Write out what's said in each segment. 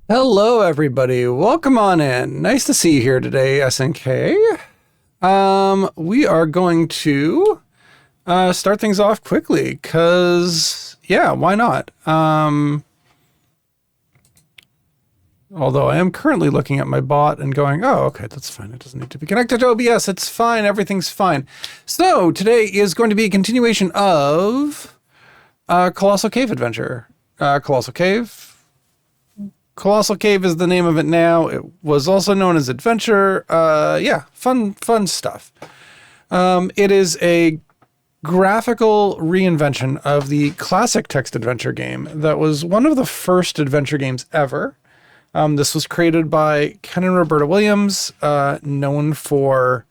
Hello, everybody. Welcome on in. Nice to see you here today, SNK. We are going to start things off quickly because, yeah, why not? Although I am currently looking at my bot and going, oh, okay, that's fine. It doesn't need to be connected to OBS. It's fine. Everything's fine. So today is going to be a continuation of Colossal Cave Adventure. Colossal Cave is the name of it now. It was also known as Adventure. Yeah, fun stuff. It is a graphical reinvention of the classic text adventure game that was one of the first adventure games ever. This was created by Ken and Roberta Williams, known for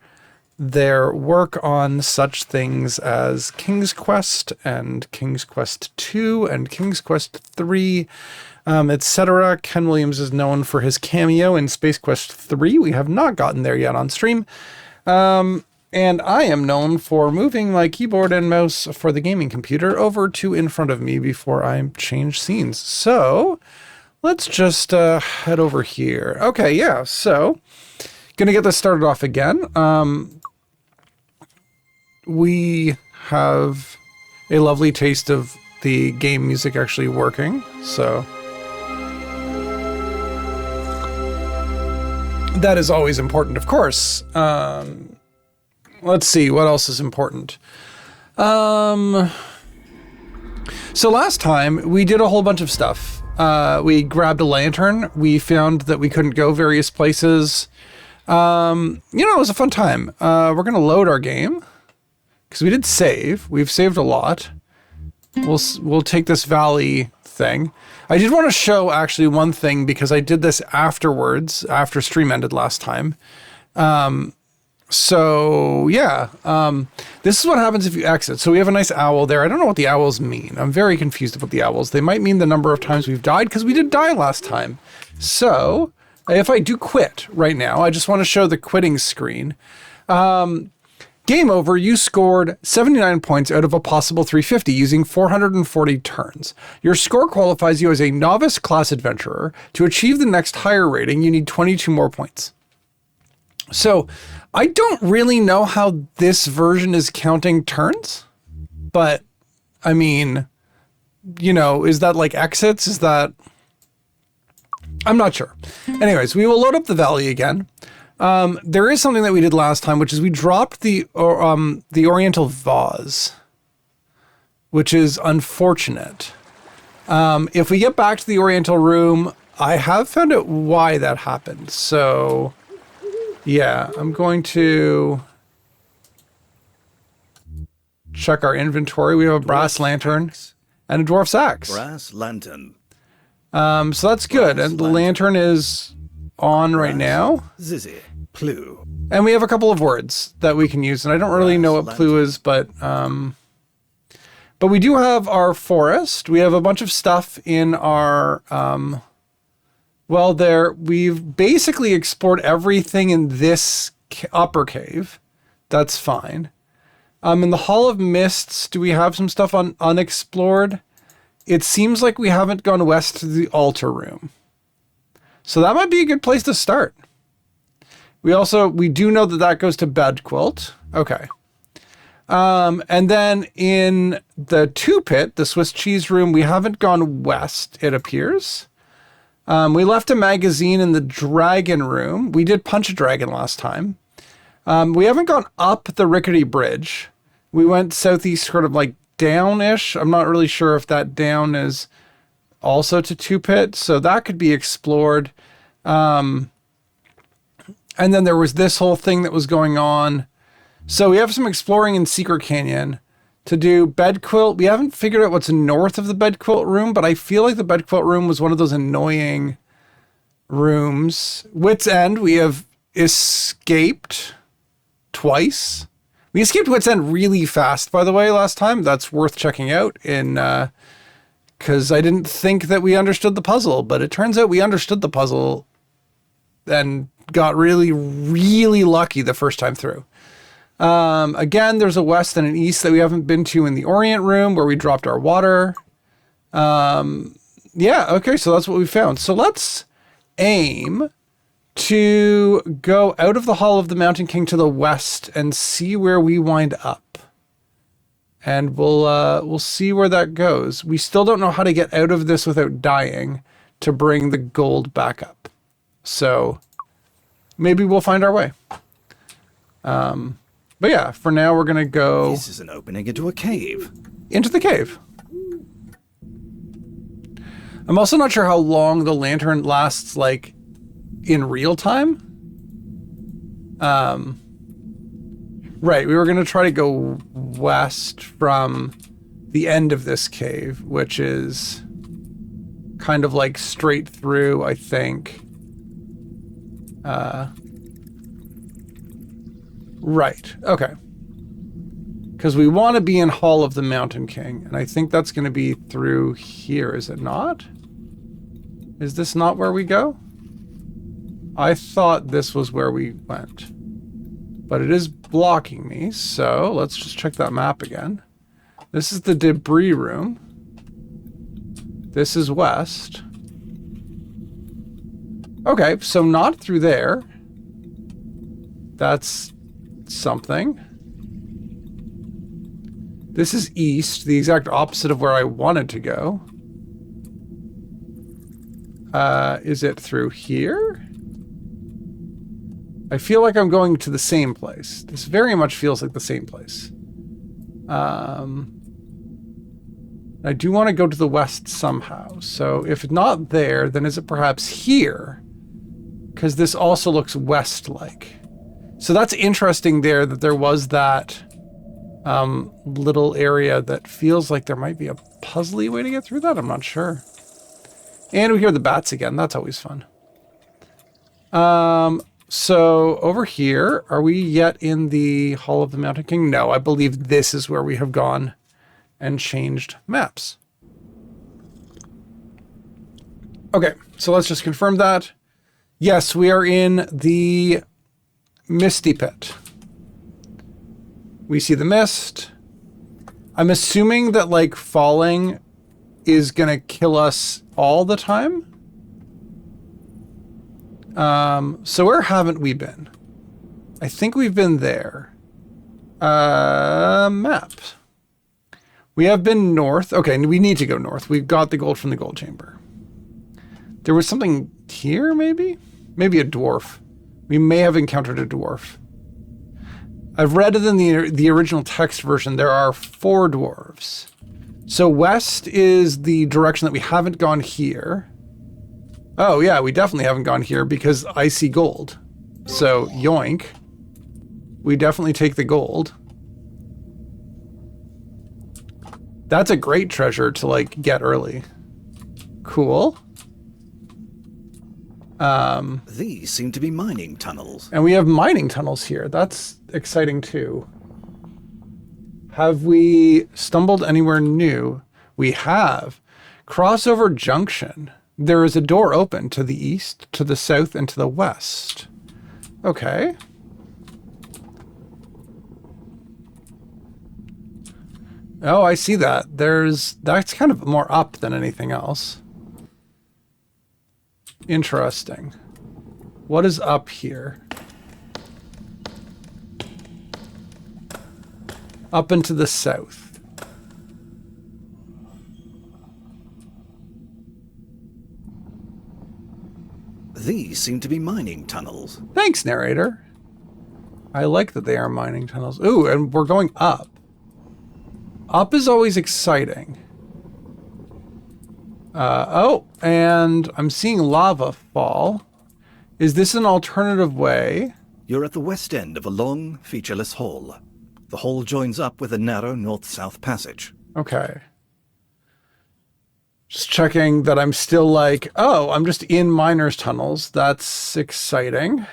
their work on such things as King's Quest and King's Quest II and King's Quest III, etc. Ken Williams is known for his cameo in Space Quest 3. We have not gotten there yet on stream. And I am known for moving my keyboard and mouse for the gaming computer over to in front of me before I change scenes. So let's just head over here. Okay, yeah, so gonna get this started off again. We have a lovely taste of the game music actually working, so that is always important, of course. Let's see, what else is important? So last time we did a whole bunch of stuff. We grabbed a lantern. We found that we couldn't go various places. It was a fun time. We're going to load our game because we did save. We've saved a lot. We'll take this valley thing. I did want to show actually one thing because I did this afterwards, after stream ended last time. So yeah, this is what happens if you exit. So we have a nice owl there. I don't know what the owls mean. I'm very confused about the owls. They might mean the number of times we've died because we did die last time. So if I do quit right now, I just want to show the quitting screen. Game over, you scored 79 points out of a possible 350 using 440 turns. Your score qualifies you as a novice class adventurer. To achieve the next higher rating, you need 22 more points. So I don't really know how this version is counting turns, but I mean, is that like exits? Is that, I'm not sure. Anyways, we will load up the valley again. There is something that we did last time, which is we dropped the Oriental vase, which is unfortunate. If we get back to the Oriental room, I have found out why that happened. So yeah, I'm going to check our inventory. We have a brass lantern and a dwarf's axe. Brass lantern. So that's good. And the lantern is on right now. Zizzy. Plu. And we have a couple of words that we can use. And I don't really know what plu is, but we do have our forest. We have a bunch of stuff in our, we've basically explored everything in this upper cave. That's fine. In the Hall of Mists, do we have some stuff unexplored? It seems like we haven't gone west to the altar room. So that might be a good place to start. We do know that goes to bed quilt. Okay. And then in the 2-pit, the Swiss cheese room, we haven't gone west, it appears. We left a magazine in the dragon room. We did punch a dragon last time. We haven't gone up the rickety bridge. We went southeast, sort of like downish. I'm not really sure if that down is also to 2-pit, so that could be explored. And then there was this whole thing that was going on. So we have some exploring in Secret Canyon to do. Bed quilt. We haven't figured out what's north of the bed quilt room, but I feel like the bed quilt room was one of those annoying rooms. Wit's End, we have escaped twice. We escaped Wit's End really fast, by the way, last time. That's worth checking out because I didn't think that we understood the puzzle, but it turns out we understood the puzzle and got really, really lucky the first time through. Again, there's a west and an east that we haven't been to in the Orient room where we dropped our water. Yeah, okay, so that's what we found. So let's aim to go out of the Hall of the Mountain King to the west and see where we wind up. And we'll see where that goes. We still don't know how to get out of this without dying to bring the gold back up. So maybe we'll find our way. But yeah, for now we're going to go... This is an opening into a cave. Into the cave. I'm also not sure how long the lantern lasts, like, in real time. Right, we were going to try to go west from the end of this cave, which is kind of like straight through, I think. Right, okay. Because we want to be in Hall of the Mountain King, and I think that's going to be through here, is it not? Is this not where we go? I thought this was where we went. But it is blocking me, so let's just check that map again. This is the debris room. This is west. Okay, so not through there. That's something. This is east, the exact opposite of where I wanted to go. Is it through here? I feel like I'm going to the same place. This very much feels like the same place. I do want to go to the west somehow. So if not there, then is it perhaps here? Because this also looks west-like. So that's interesting there that there was that little area that feels like there might be a puzzly way to get through that. I'm not sure. And we hear the bats again. That's always fun. So over here, are we yet in the Hall of the Mountain King? No, I believe this is where we have gone and changed maps. Okay, so let's just confirm that. Yes, we are in the Misty Pit. We see the mist. I'm assuming that, like, falling is going to kill us all the time. So where haven't we been? I think we've been there. Map. We have been north. Okay, we need to go north. We've got the gold from the gold chamber. There was something here, maybe? Maybe a dwarf. We may have encountered a dwarf. I've read it in the original text version. There are 4 dwarves. So west is the direction that we haven't gone here. Oh yeah, we definitely haven't gone here because I see gold. So yoink. We definitely take the gold. That's a great treasure to, like, get early. Cool. These seem to be mining tunnels. And we have mining tunnels here. That's exciting too. Have we stumbled anywhere new? We have. Crossover Junction. There is a door open to the east, to the south, and to the west. Okay. Oh, I see that. That's kind of more up than anything else. Interesting. What is up here? Up into the south. These seem to be mining tunnels. Thanks, narrator. I like that they are mining tunnels. Ooh, and we're going up. Up is always exciting. Oh, and I'm seeing lava fall. Is this an alternative way? You're at the west end of a long, featureless hall. The hall joins up with a narrow north-south passage. Okay. Just checking that I'm still like, oh, I'm just in miners' tunnels. That's exciting.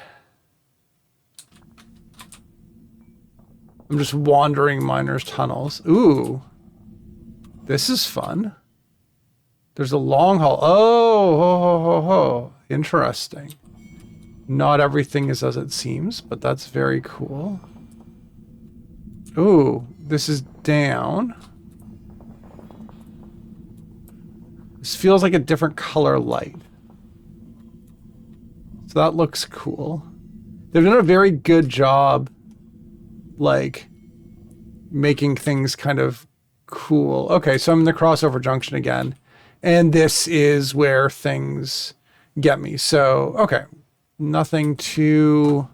I'm just wandering miners' tunnels. Ooh. This is fun. There's a long hall. Oh, ho, ho, ho, ho. Interesting. Not everything is as it seems, but that's very cool. Ooh, this is down. This feels like a different color light. So that looks cool. They've done a very good job, like, making things kind of cool. Okay, so I'm in the crossover junction again. And this is where things get me. So, okay. Nothing too...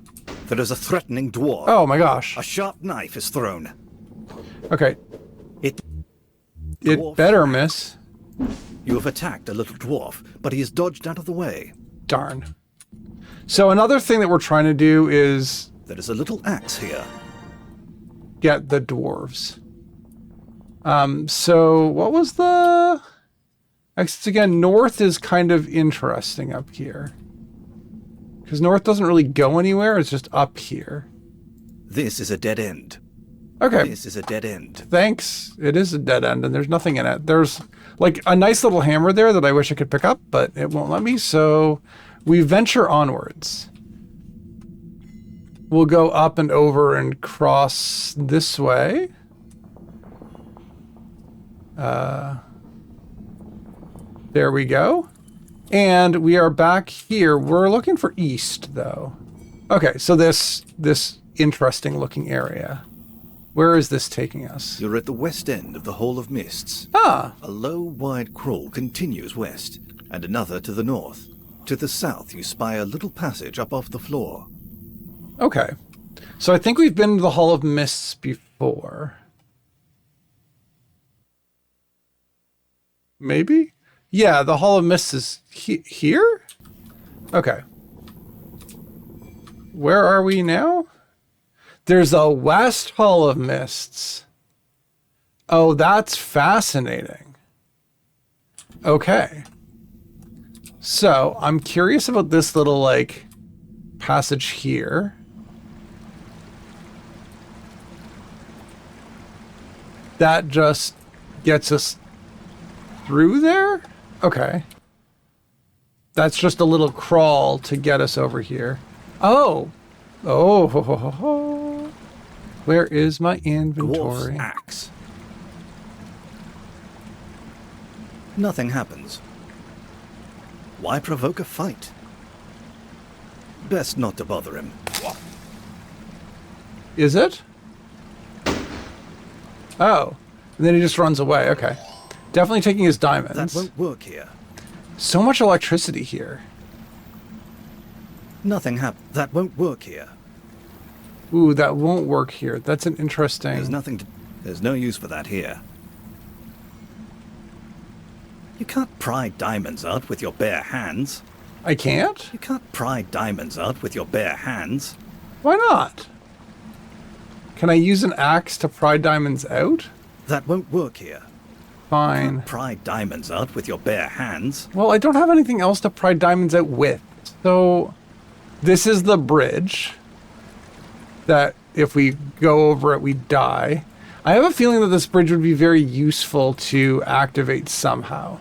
There is a threatening dwarf. Oh my gosh. A sharp knife is thrown. Okay. It better miss. You have attacked a little dwarf, but he is dodged out of the way. Darn. So another thing that we're trying to do is... There is a little axe here. Get the dwarves. So what was the... Exits again, north is kind of interesting up here. Because north doesn't really go anywhere, it's just up here. This is a dead end. Okay. This is a dead end. Thanks. It is a dead end and there's nothing in it. There's like a nice little hammer there that I wish I could pick up, but it won't let me. So we venture onwards. We'll go up and over and cross this way. There we go. And we are back here. We're looking for east, though. Okay, so this interesting looking area. Where is this taking us? You're at the west end of the Hall of Mists. Ah. A low, wide crawl continues west, and another to the north. To the south, you spy a little passage up off the floor. Okay. So I think we've been to the Hall of Mists before. Maybe? Yeah, the Hall of Mists is here? Okay. Where are we now? There's a West Hall of Mists. Oh, that's fascinating. Okay. So, I'm curious about this little, like, passage here. That just gets us through there? Okay. That's just a little crawl to get us over here. Oh. Oh. Ho, ho, ho, ho. Where is my inventory? Dwarf's axe. Nothing happens. Why provoke a fight? Best not to bother him. Is it? Oh. And then he just runs away. Okay. Definitely taking his diamonds. That won't work here. So much electricity here. Nothing happens. That won't work here. Ooh, that won't work here. That's an interesting... There's nothing to... There's no use for that here. You can't pry diamonds out with your bare hands. I can't? You can't pry diamonds out with your bare hands. Why not? Can I use an axe to pry diamonds out? That won't work here. Fine. You can't pry diamonds out with your bare hands. Well, I don't have anything else to pry diamonds out with. So, this is the bridge that if we go over it, we die. I have a feeling that this bridge would be very useful to activate somehow.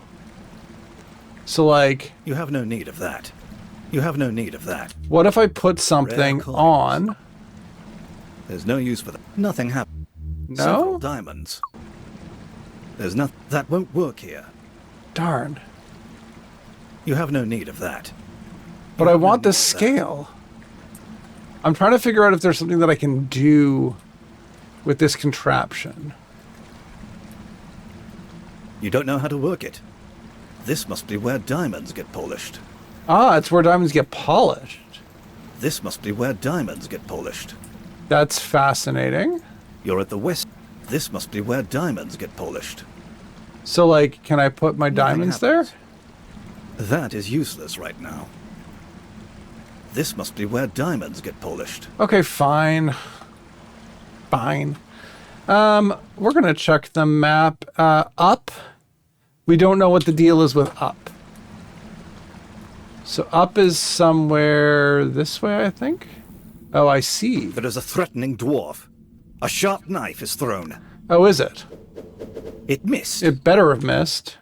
So, like... You have no need of that. You have no need of that. What if I put something on? There's no use for that. Nothing happened. No? Several diamonds. There's nothing. That won't work here. Darn. You have no need of that. But I want this scale. I'm trying to figure out if there's something that I can do with this contraption. You don't know how to work it. This must be where diamonds get polished. Ah, it's where diamonds get polished. This must be where diamonds get polished. That's fascinating. You're at the west. This must be where diamonds get polished. So, like, can I put my diamonds there? That is useless right now. This must be where diamonds get polished. Okay, fine. Fine. We're gonna check the map. Up. We don't know what the deal is with up. So up is somewhere this way, I think. Oh, I see. There is a threatening dwarf. A sharp knife is thrown. Oh, is it? It missed. It better have missed.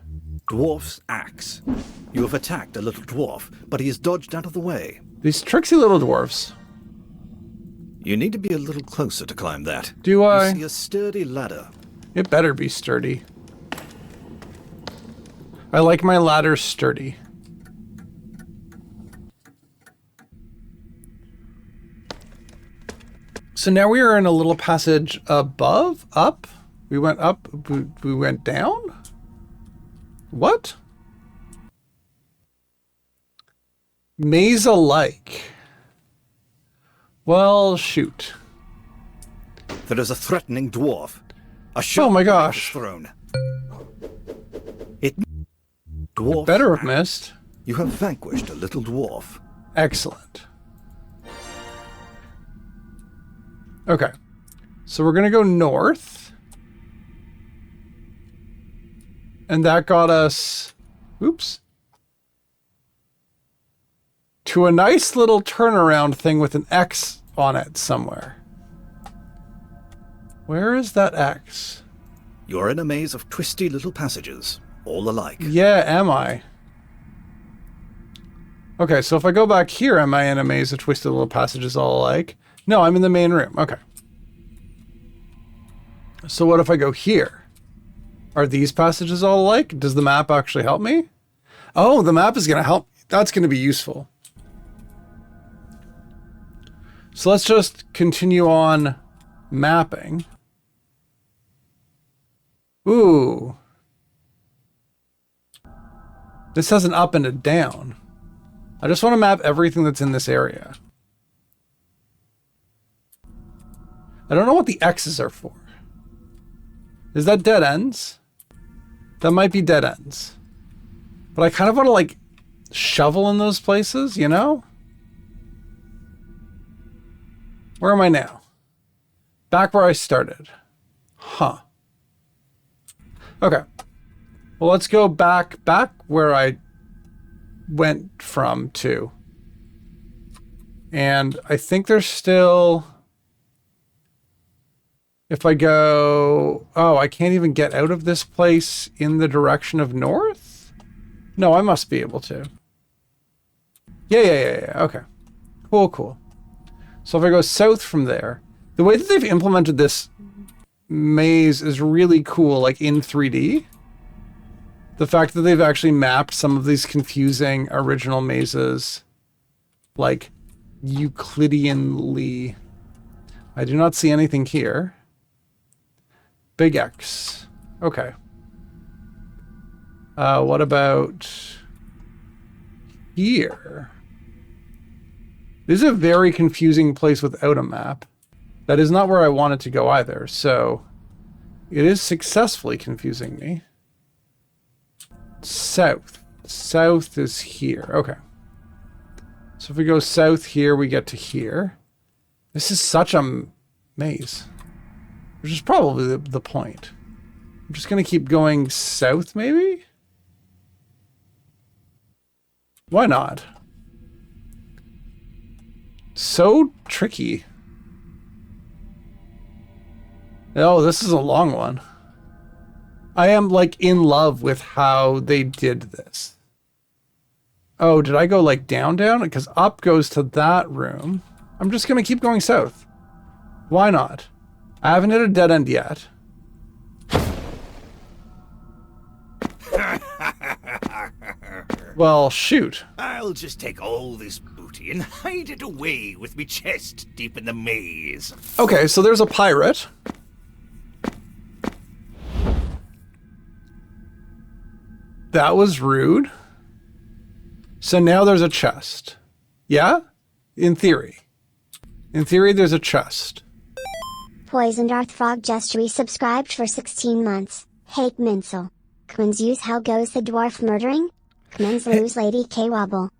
Dwarf's axe. You have attacked a little dwarf, but he is dodged out of the way. These tricksy little dwarfs. You need to be a little closer to climb that. Do I? You see a sturdy ladder. It better be sturdy. I like my ladder sturdy. So now we are in a little passage above, up. We went up, we went down. What? Maze-alike. Well, shoot. There is a threatening dwarf. A Oh my gosh. thrown. It dwarf. Better have missed. You have vanquished a little dwarf. Excellent. Okay. So we're going to go north. And that got us... Oops. To a nice little turnaround thing with an X on it somewhere. Where is that X? You're in a maze of twisty little passages, all alike. Yeah, am I? Okay, so if I go back here, am I in a maze of twisted little passages all alike? No, I'm in the main room. Okay. So what if I go here? Are these passages all alike? Does the map actually help me? Oh, the map is going to help. That's going to be useful. So let's just continue on mapping. Ooh. This has an up and a down. I just want to map everything that's in this area. I don't know what the X's are for. Is that dead ends? That might be dead ends. But I kind of want to, like, shovel in those places, you know? Where am I now? Back where I started. Huh. Okay. Well, let's go back where I went from to. And I think there's still... If I go... Oh, I can't even get out of this place in the direction of north? No, I must be able to. Yeah. Okay. Cool. So if I go south from there... The way that they've implemented this maze is really cool, like in 3D. The fact that they've actually mapped some of these confusing original mazes, like, Euclideanly. I do not see anything here. Big X. Okay. What about here? This is a very confusing place without a map. That is not where I wanted to go either, so it is successfully confusing me. South. South is here. Okay. So if we go south here, we get to here. This is such a maze. Which is probably the point. I'm just going to keep going south, maybe? Why not? So tricky. Oh, this is a long one. I am, like, in love with how they did this. Oh, did I go, like, down? Because up goes to that room. I'm just going to keep going south. Why not? I haven't hit a dead end yet. Well, shoot. I'll just take all this booty and hide it away with me chest deep in the maze. Okay, so there's a pirate. That was rude. So now there's a chest. Yeah? In theory. In theory, there's a chest. Poisoned Earth Frog just resubscribed for 16 months. Hey kmenzel. Kmenzel, how goes the dwarf murdering? Kmenzel's Lady K Wobble.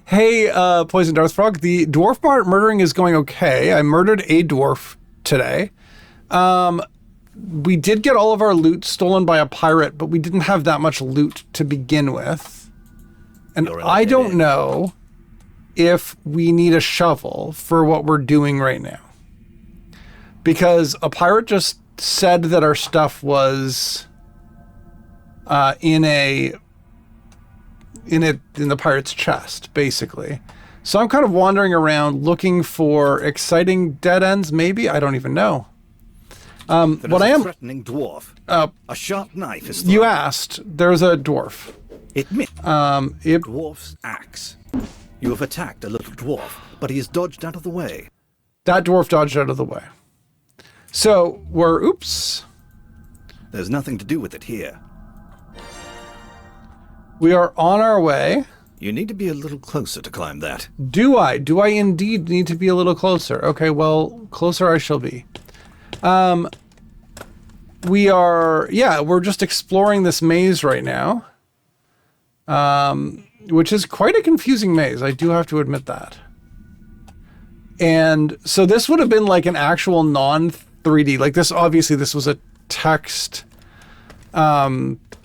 Hey, Poisoned Earth Frog. The dwarf murdering is going okay. I murdered a dwarf today. We did get all of our loot stolen by a pirate, but we didn't have that much loot to begin with. And I don't know if we need a shovel for what we're doing right now. Because a pirate just said that our stuff was in the pirate's chest, basically. So I'm kind of wandering around looking for exciting dead ends, maybe? I don't even know. What I am... threatening dwarf. A sharp knife is thrown. You asked. There's a dwarf. It missed. Dwarf's axe. You have attacked a little dwarf, but he has dodged out of the way. That dwarf dodged out of the way. So we're, oops. There's nothing to do with it here. We are on our way. You need to be a little closer to climb that. Do I? Do I indeed need to be a little closer? Okay, well, closer I shall be. We are, yeah, we're just exploring this maze right now. Which is quite a confusing maze. I do have to admit that. And so this would have been like an actual non-3D, like this, obviously this was a text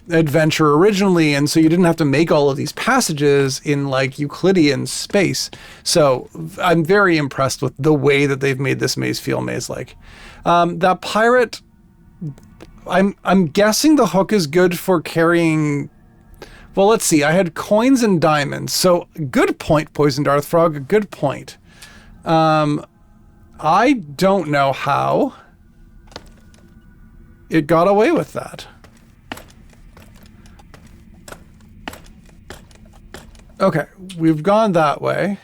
adventure originally, and so you didn't have to make all of these passages in like Euclidean space. So I'm very impressed with the way that they've made this maze feel maze-like. That pirate, I'm guessing the hook is good for carrying. Well, let's see. I had coins and diamonds. So good point, Poison Darth Frog. Good point. I don't know how it got away with that. Okay, we've gone that way.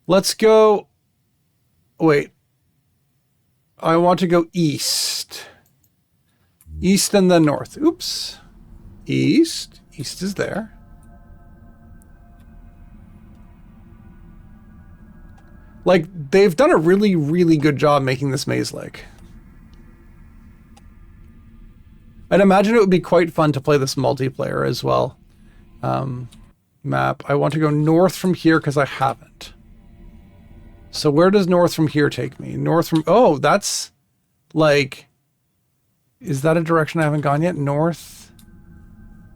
Let's go. Wait. I want to go east. East and then north. Oops. East. East is there. Like, they've done a really, really good job making this maze-like. I'd imagine it would be quite fun to play this multiplayer as well. Map. I want to go north from here because I haven't. So where does north from here take me? North from... Oh, that's like... Is that a direction I haven't gone yet? North?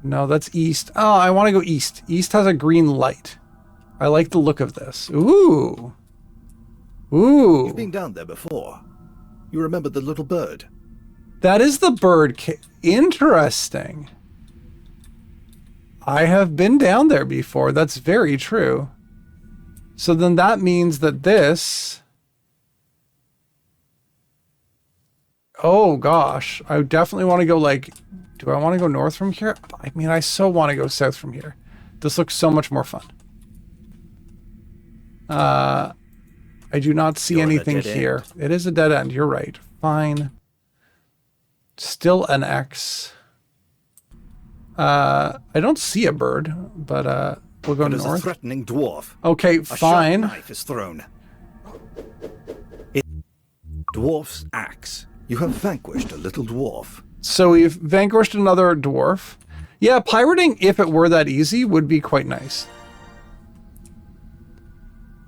No, that's east. Oh, I want to go east. East has a green light. I like the look of this. Ooh. Ooh. You've been down there before. You remember the little bird? That is the bird. Interesting. I have been down there before. That's very true. So then that means that this... Oh gosh. I definitely want to go like... Do I want to go north from here? I mean, I so want to go south from here. This looks so much more fun. I do not see anything here. It is a dead end. You're right. Fine. Still an X. I don't see a bird, but we'll go There's north. a threatening dwarf. Okay, A sharp fine. knife is thrown. Dwarf's axe. You have vanquished a little dwarf. So we've vanquished another dwarf. Yeah, pirating, if it were that easy, would be quite nice.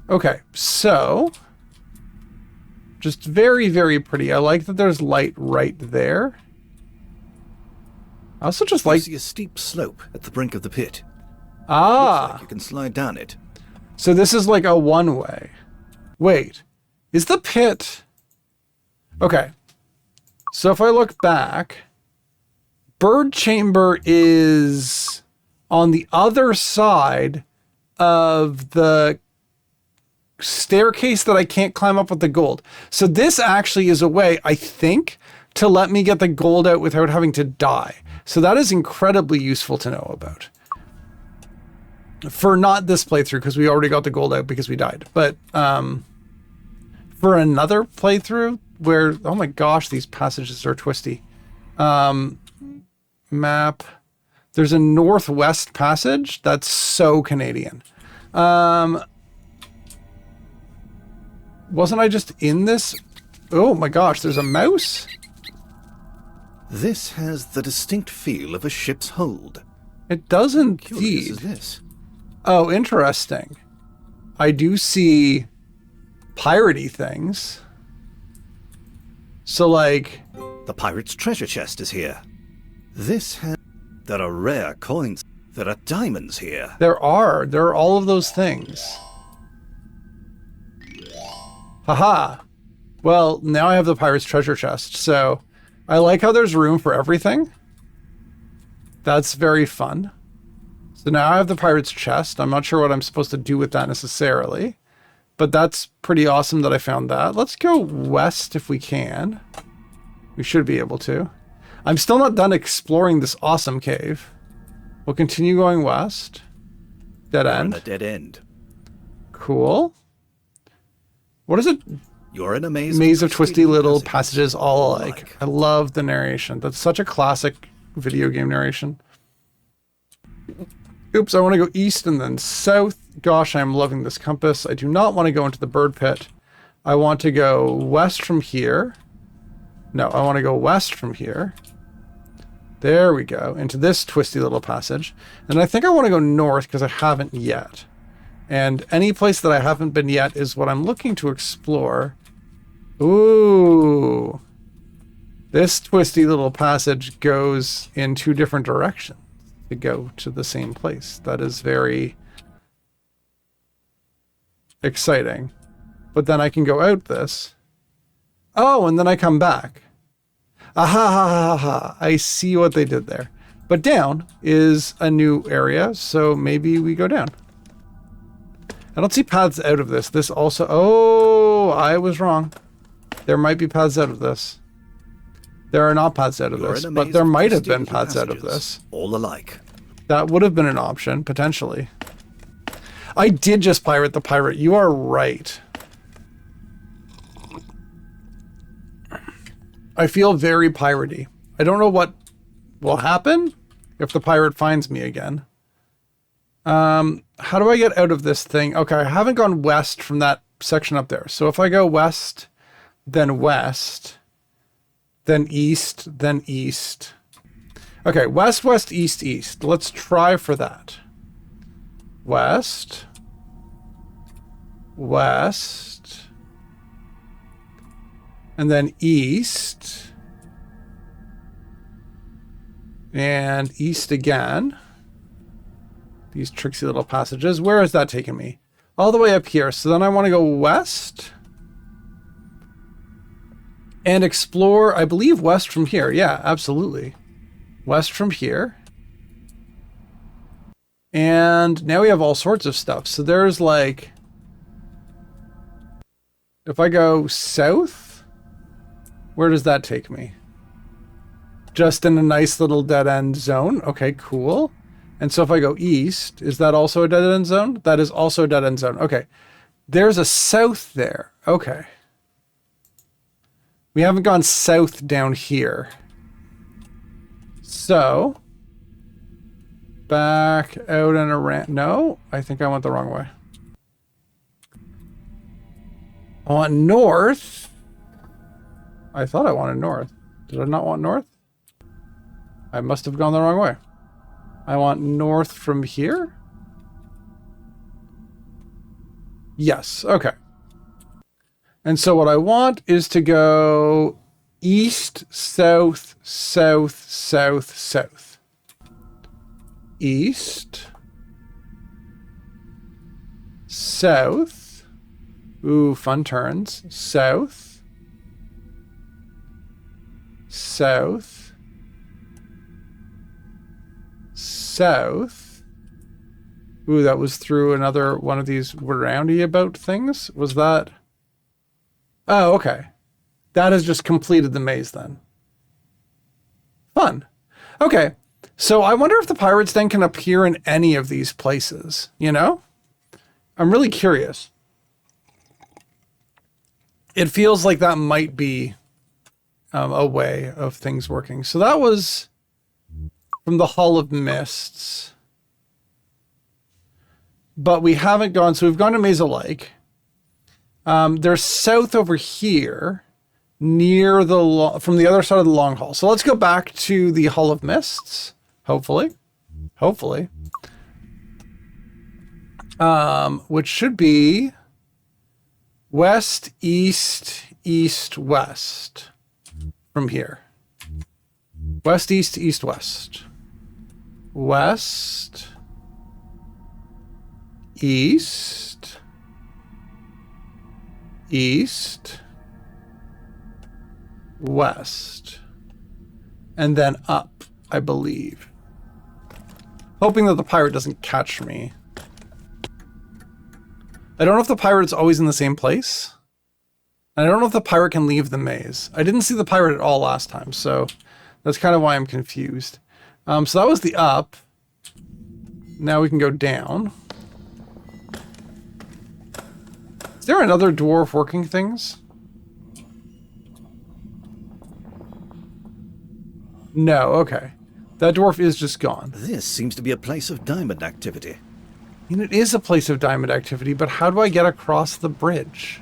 Okay, so... Just very, very pretty. I like that there's light right there. I also just You like... see a steep slope at the brink of the pit. Ah! Looks like you can slide down it. So this is like a one-way. Wait, is the pit... Okay. So if I look back, bird chamber is on the other side of the staircase that I can't climb up with the gold. So this actually is a way, I think, to let me get the gold out without having to die. So that is incredibly useful to know about. For not this playthrough, because we already got the gold out because we died. But for another playthrough where, oh my gosh, these passages are twisty. Map. There's a northwest passage. That's so Canadian. Wasn't I just in this? Oh my gosh, there's a mouse? This has the distinct feel of a ship's hold. It does Curious indeed. is this? Oh, interesting. I do see piratey things. So like... The pirate's treasure chest is here. This has... There are rare coins. There are diamonds here. There are all of those things. Haha. Well, now I have the pirate's treasure chest, so I like how there's room for everything. That's very fun. So now I have the pirate's chest. I'm not sure what I'm supposed to do with that necessarily, but that's pretty awesome that I found that. Let's go west if we can. We should be able to. I'm still not done exploring this awesome cave. We'll continue going west. Dead We're on end. a dead end. Cool. What is it You're in a maze of twisty little passages all alike. I love the narration. That's such a classic video game narration. Oops, I want to go east and then south. Gosh, I'm loving this compass. I do not want to go into the bird pit. I want to go west from here. No, I want to go west from here. There we go, into this twisty little passage. And I think I want to go north because I haven't yet. And any place that I haven't been yet is what I'm looking to explore. Ooh. This twisty little passage goes in two different directions to go to the same place. That is very exciting. But then I can go out this. Oh, and then I come back. Aha, ha, ha, ha. I see what they did there. But down is a new area, so maybe we go down. I don't see paths out of this. This also... Oh, I was wrong. There might be paths out of this. There are not paths out of this, but there might have been paths out of this. All alike. That would have been an option, potentially. I did just pirate the pirate. You are right. I feel very piratey. I don't know what will happen if the pirate finds me again. How do I get out of this thing? Okay, I haven't gone west from that section up there. So if I go west, then east, then east. Okay, west, west, east, east. Let's try for that. West. West. And then east. And east again. These tricksy little passages. Where is that taking me? All the way up here. So then I want to go west. And explore, I believe, west from here. Yeah, absolutely. West from here. And now we have all sorts of stuff. So there's like... If I go south, where does that take me? Just in a nice little dead-end zone. Okay, cool. And so if I go east, is that also a dead-end zone? That is also a dead-end zone. Okay. There's a south there. Okay. We haven't gone south down here. So, back out and around. No, I think I went the wrong way. I want north. I thought I wanted north. Did I not want north? I must have gone the wrong way. I want north from here? Yes, okay. And so what I want is to go east, south, south, south, south. East. South. Ooh, fun turns. South. South. South. Ooh, that was through another one of these roundy about things? Was that... Oh, okay. That has just completed the maze then. Fun. Okay. So I wonder if the pirates then can appear in any of these places, you know? I'm really curious. It feels like that might be a way of things working. So that was from the Hall of Mists. But we haven't gone, so we've gone to Maze Lake. There's south over here, near the from the other side of the long hall. So let's go back to the Hall of Mists, hopefully. Hopefully. Which should be west, east, east, west from here. West, east, east, west. West, east, east, west, and then up, I believe. Hoping that the pirate doesn't catch me. I don't know if the pirate's always in the same place. And I don't know if the pirate can leave the maze. I didn't see the pirate at all last time, so that's kind of why I'm confused. So that was the up. Now we can go down. Is there another dwarf working things? No, okay. That dwarf is just gone. This seems to be a place of diamond activity. And it is a place of diamond activity, but how do I get across the bridge?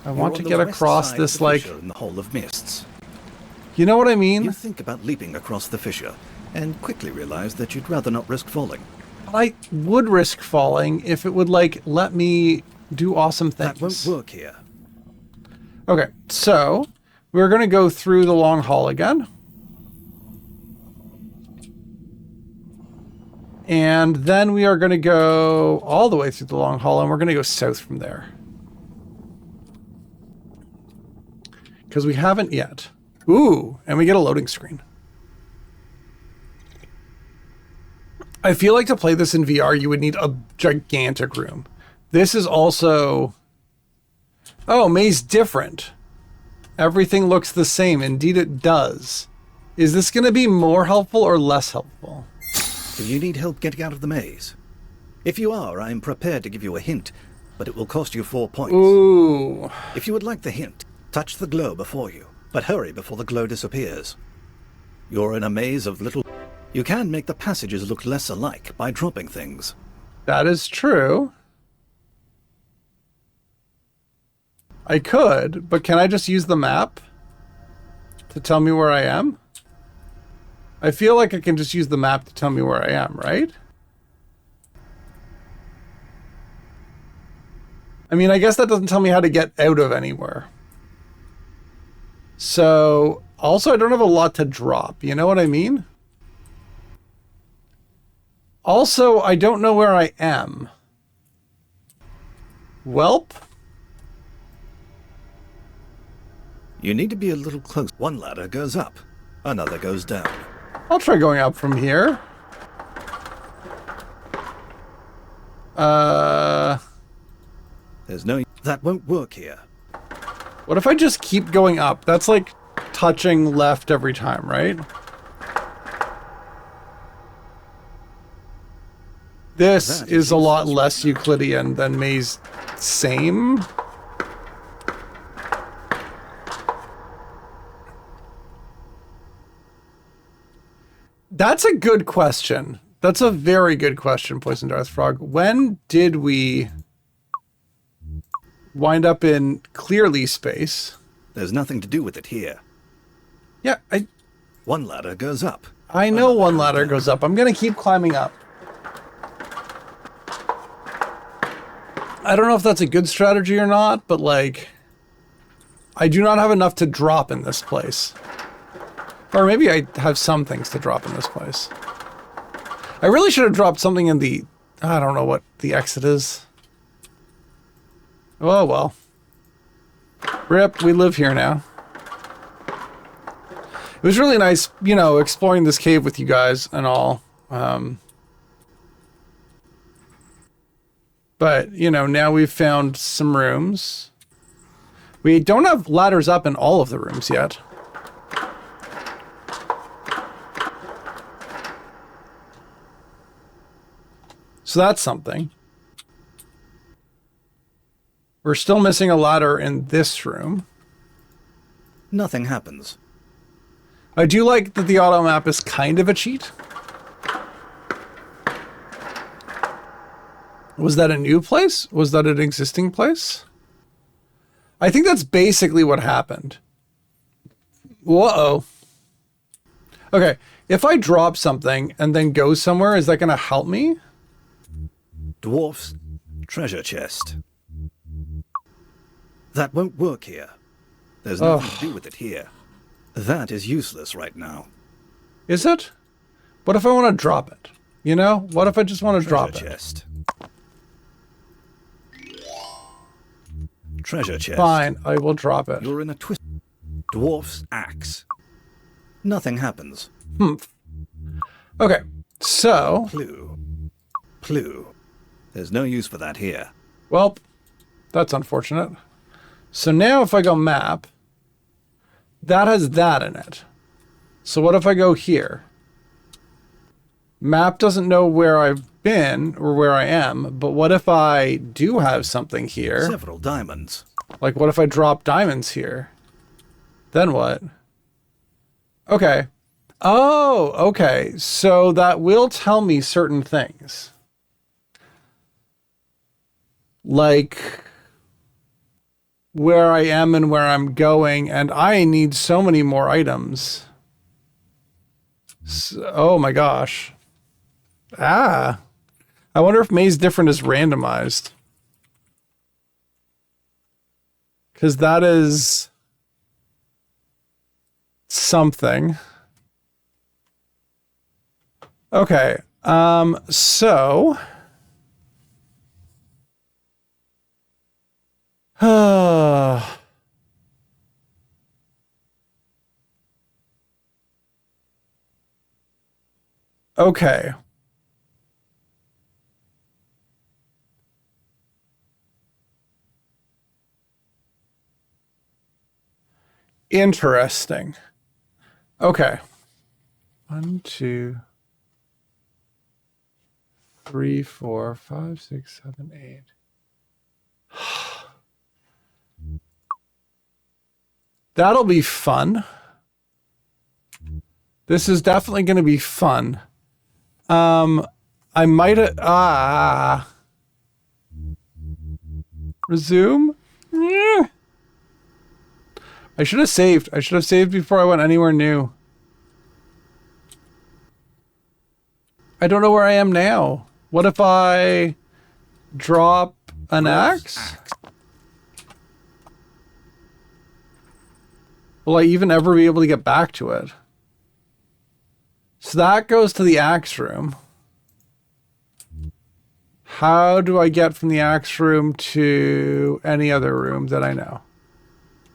I want to get across this, like... in the Hole of Mists. You know what I mean? You think about leaping across the fissure, and quickly realize that you'd rather not risk falling. I would risk falling if it would, like, let me do awesome things. That won't work here. Okay, so we're going to go through the long hall again. And then we are going to go all the way through the long hall, and we're going to go south from there. Because we haven't yet. Ooh, and we get a loading screen. I feel like to play this in VR, you would need a gigantic room. This is also... Oh, maze different. Everything looks the same. Indeed it does. Is this going to be more helpful or less helpful? Do you need help getting out of the maze? If you are, I'm prepared to give you a hint, but it will cost you 4 points. Ooh. If you would like the hint, touch the glow before you, but hurry before the glow disappears. You're in a maze of little... You can make the passages look less alike by dropping things. That is true. I could, but can I just use the map to tell me where I am? I feel like I can just use the map to tell me where I am, right? I mean, I guess that doesn't tell me how to get out of anywhere. So, also, I don't have a lot to drop. You know what I mean? Also, I don't know where I am. Welp? You need to be a little close. One ladder goes up, another goes down. I'll try going up from here. There's no... That won't work here. What if I just keep going up? That's like touching left every time, right? This is a lot less Euclidean than Maze Same. That's a good question. That's a very good question, Poison Darth Frog. When did we wind up in Clearly space? There's nothing to do with it here. Yeah, One ladder goes up. I know one ladder goes up. I'm going to keep climbing up. I don't know if that's a good strategy or not, but like, I do not have enough to drop in this place. Or maybe I have some things to drop in this place. I really should have dropped something in the... I don't know what the exit is. Oh, well. Rip, we live here now. It was really nice, you know, exploring this cave with you guys and all. But, you know, now we've found some rooms. We don't have ladders up in all of the rooms yet. So that's something. We're still missing a ladder in this room. Nothing happens. I do like that the auto map is kind of a cheat. Was that a new place? Was that an existing place? I think that's basically what happened. Whoa. Okay, if I drop something and then go somewhere, is that going to help me? Dwarf's treasure chest. That won't work here. There's nothing to do with it here. That is useless right now. Is it? What if I want to drop it? You know? What if I just want to drop it? Chest. Treasure chest. Fine, I will drop it. You're in a twist. Dwarf's axe. Nothing happens. Okay, so... Clue. There's no use for that here. Well, that's unfortunate. So now if I go map, that has that in it. So what if I go here? Map doesn't know where I've been or where I am, but what if I do have something here? Several diamonds. Like what if I drop diamonds here? Then what? Okay, Oh, okay. So that will tell me certain things. Like where I am and where I'm going, and I need so many more items. Oh my gosh. Ah. I wonder if Maze Different is randomized. Because that is something. Okay. So okay. Interesting. Okay. 1, 2, 3, 4, 5, 6, 7, 8. That'll be fun. This is definitely going to be fun. I might resume. Yeah. I should have saved. I should have saved before I went anywhere new. I don't know where I am now. What if I drop an axe? Will I even ever be able to get back to it? So that goes to the axe room. How do I get from the axe room to any other room that I know?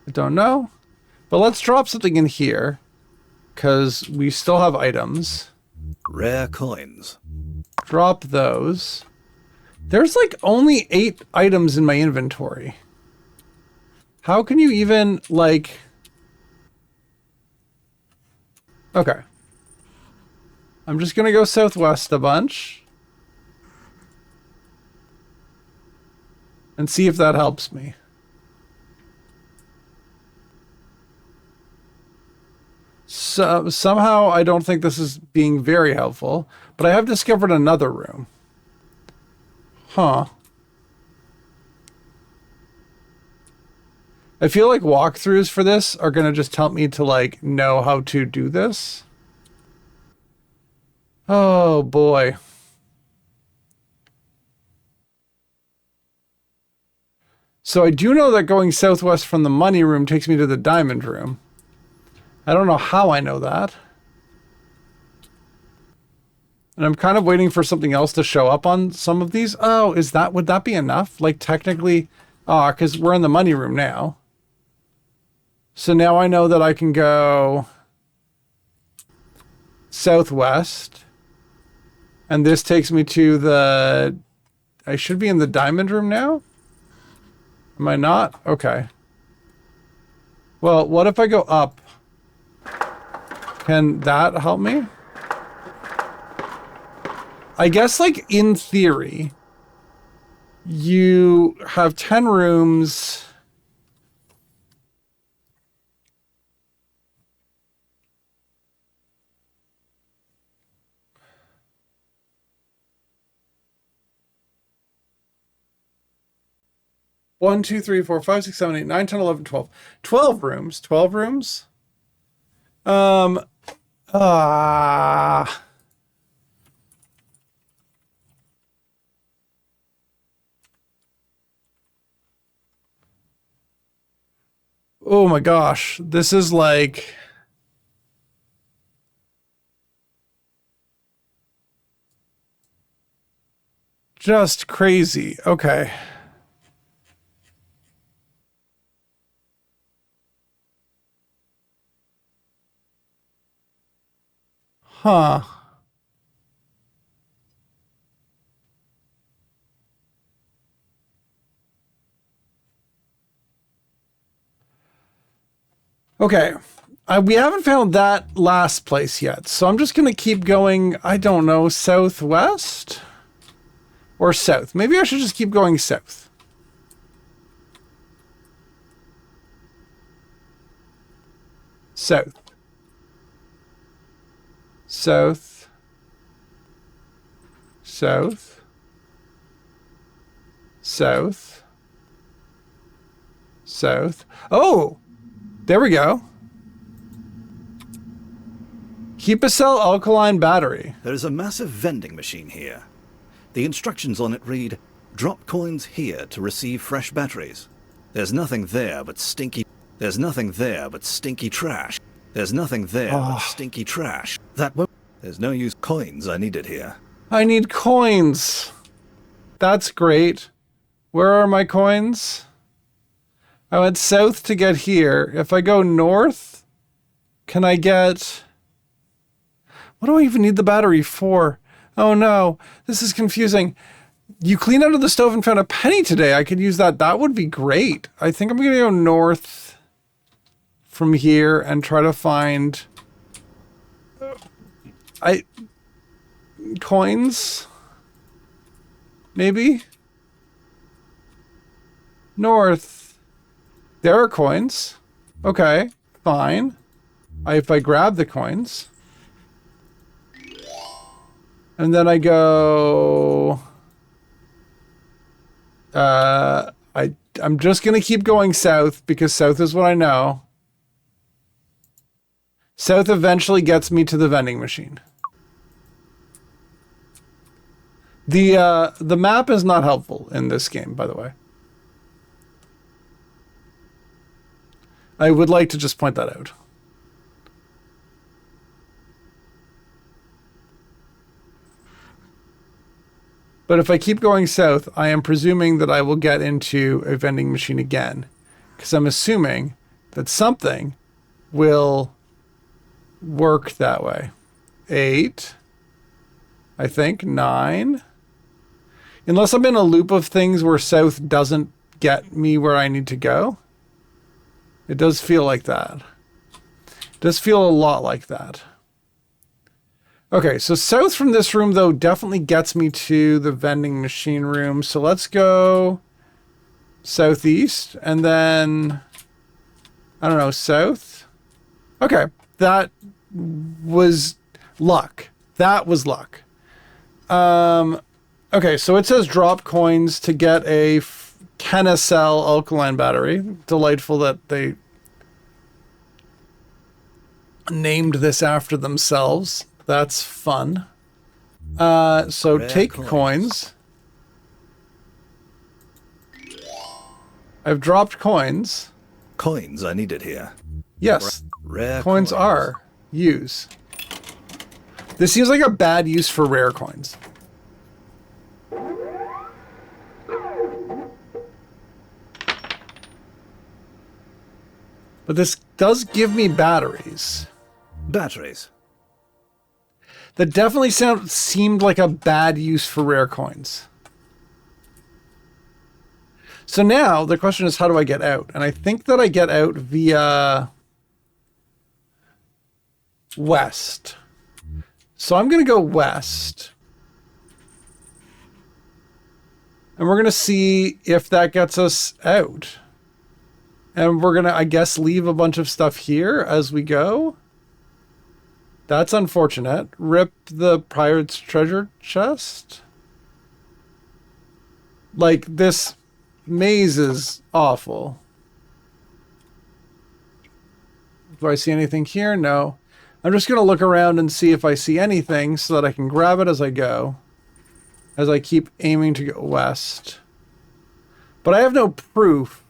I don't know. But let's drop something in here, because we still have items. Rare coins. Drop those. There's like only 8 items in my inventory. How can you even, like... Okay. I'm just going to go southwest a bunch. And see if that helps me. So, somehow I don't think this is being very helpful, but I have discovered another room. Huh. I feel like walkthroughs for this are going to just help me to like know how to do this. Oh boy. So I do know that going southwest from the money room takes me to the diamond room. I don't know how I know that. And I'm kind of waiting for something else to show up on some of these. Oh, would that be enough? Like technically, because we're in the money room now. So now I know that I can go southwest. And this takes me to I should be in the diamond room now? Am I not? Okay. Well, what if I go up? Can that help me? I guess, like, in theory, you have 10 rooms. One, 2, 3, 4, 5, 6, 7, 8, 9, 10, 11, 12. 12 rooms. 12 rooms. Oh my gosh. This is like... just crazy. Okay. Huh. Okay. We haven't found that last place yet, so I'm just going to keep going, I don't know, southwest? Or south. Maybe I should just keep going south. South. south, south, south, south. Oh, there we go. Keep a cell alkaline battery. There is a massive vending machine here. The instructions on it read, drop coins here to receive fresh batteries. There's nothing there but stinky... There's nothing there but stinky trash. There's nothing there but stinky trash. That won't... There's no use coins I needed here. I need coins. That's great. Where are my coins? I went south to get here. If I go north, can I get... What do I even need the battery for? Oh no, this is confusing. You cleaned out of the stove and found a penny today. I could use that. That would be great. I think I'm going to go north from here and try to find... coins? Maybe? North. There are coins. Okay, fine. If I grab the coins... And then I go... I'm just going to keep going south because south is what I know. South eventually gets me to the vending machine. The map is not helpful in this game, by the way. I would like to just point that out. But if I keep going south, I am presuming that I will get into a vending machine again. Because I'm assuming that something will work that way. 8. I think 9. Unless I'm in a loop of things where south doesn't get me where I need to go. It does feel like that. It does feel a lot like that. Okay, so south from this room, though, definitely gets me to the vending machine room. So let's go southeast and then, I don't know, south. Okay, that was luck. That was luck. Okay, so it says drop coins to get a kmenzel alkaline battery. Delightful that they named this after themselves. That's fun. So Rare take coins. I've dropped coins. Coins I needed here. Yes. Rare Coins are. Use. This seems like a bad use for rare coins. But this does give me batteries. Batteries. That definitely seemed like a bad use for rare coins. So now the question is, how do I get out? And I think that I get out via west. So I'm going to go west. And we're going to see if that gets us out. And we're going to, I guess, leave a bunch of stuff here as we go. That's unfortunate. Rip the pirate's treasure chest. Like, this maze is awful. Do I see anything here? No. I'm just going to look around and see if I see anything so that I can grab it as I go. As I keep aiming to go west. But I have no proof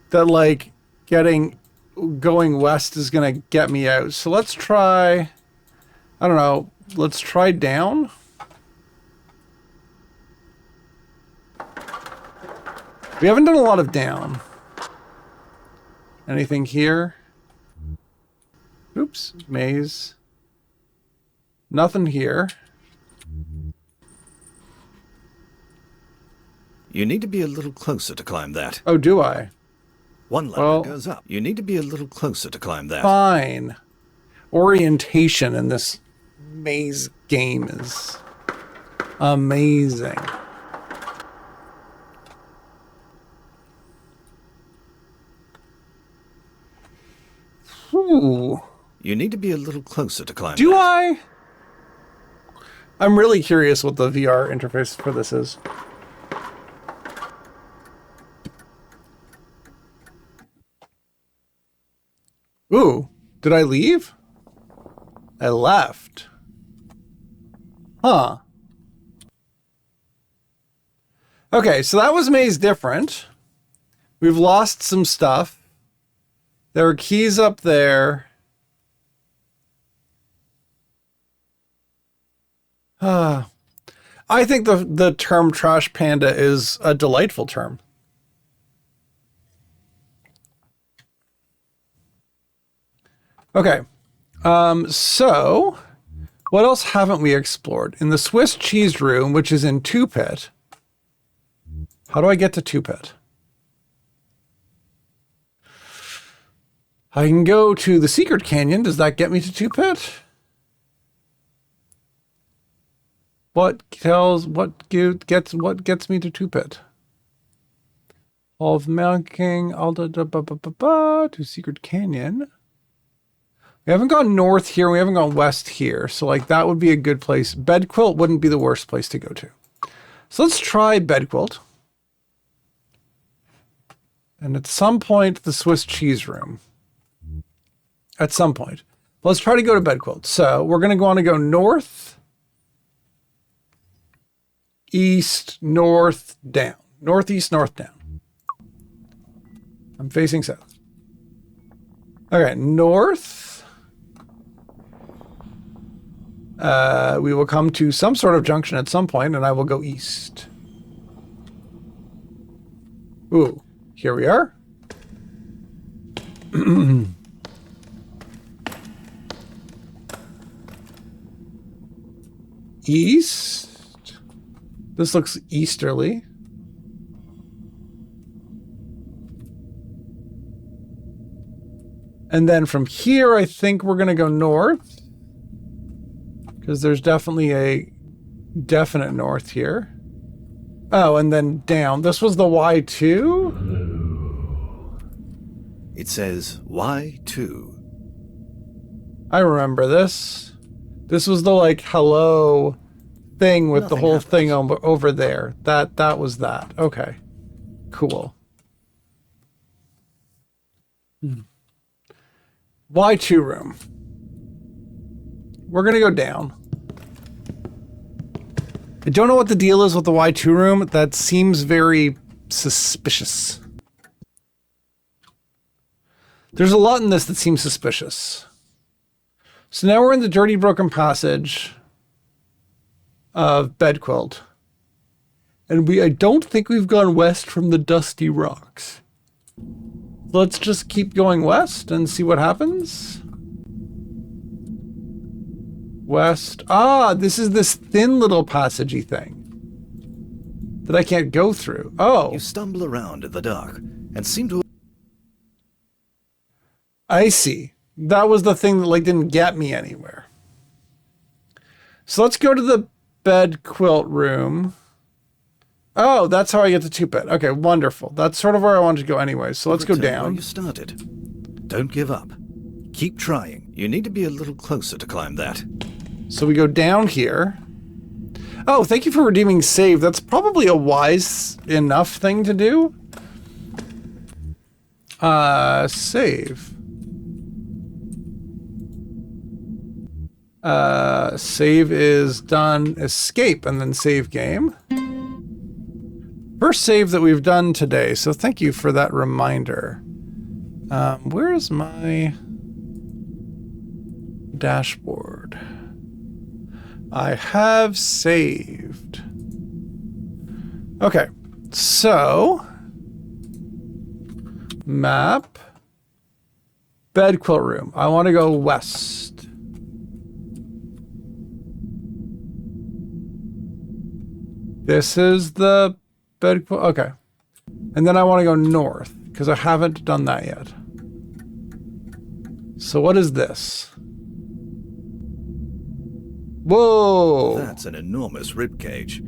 that, like, going west is going to get me out. So let's try, I don't know, let's try down. We haven't done a lot of down. Anything here? Oops, maze. Nothing here. You need to be a little closer to climb that. Oh, do I? One ladder goes up. You need to be a little closer to climb that. Fine. Orientation in this maze game is amazing. Ooh. You need to be a little closer to climb Do that. I? I'm really curious what the VR interface for this is. Ooh, did I leave? I left. Huh. Okay, so that was Maze Different. We've lost some stuff. There are keys up there. I think the term Trash Panda is a delightful term. Okay. So what else haven't we explored? In the Swiss cheese room, which is in 2-Pit. How do I get to 2-Pit? I can go to the Secret Canyon. Does that get me to 2-Pit? What gets me to 2-Pit? Hall of Milking, to Secret Canyon. We haven't gone north here. We haven't gone west here. So like that would be a good place. Bed Quilt wouldn't be the worst place to go to. So let's try Bed Quilt. And at some point, the Swiss cheese room. At some point. Let's try to go to Bed Quilt. So we're going to want to go north, east, north, down. Northeast, north, down. I'm facing south. Okay, north. We will come to some sort of junction at some point, and I will go east. Ooh, here we are. East. This looks easterly. And then from here, I think we're going to go north. Because there's definitely a definite north here. Oh, and then down. This was the Y2? It says Y2. I remember this. This was the, like, hello thing with the whole thing over there. That was that. Okay. Cool. Y2 room. We're going to go down. I don't know what the deal is with the Y2 room. That seems very suspicious. There's a lot in this that seems suspicious. So now we're in the dirty broken passage of Bed Quilt. And I don't think we've gone west from the dusty rocks. Let's just keep going west and see what happens. West. Ah, this is this thin little passagey thing that I can't go through. Oh. You stumble around in the dark and seem to... I see. That was the thing that like didn't get me anywhere. So let's go to the Bed Quilt room. Oh, that's how I get to 2-Pit. Okay, wonderful. That's sort of where I wanted to go anyway. So let's go down. Where you started. Don't give up. Keep trying. You need to be a little closer to climb that. So we go down here. Oh, thank you for redeeming save. That's probably a wise enough thing to do. Save. Save is done. Escape and then save game. First save that we've done today. So thank you for that reminder. Where's my dashboard? I have saved. Okay, so map, Bed Quilt room. I want to go west. This is the Bed Quilt. Okay, and then I want to go north because I haven't done that yet. So what is this? Whoa! That's an enormous ribcage.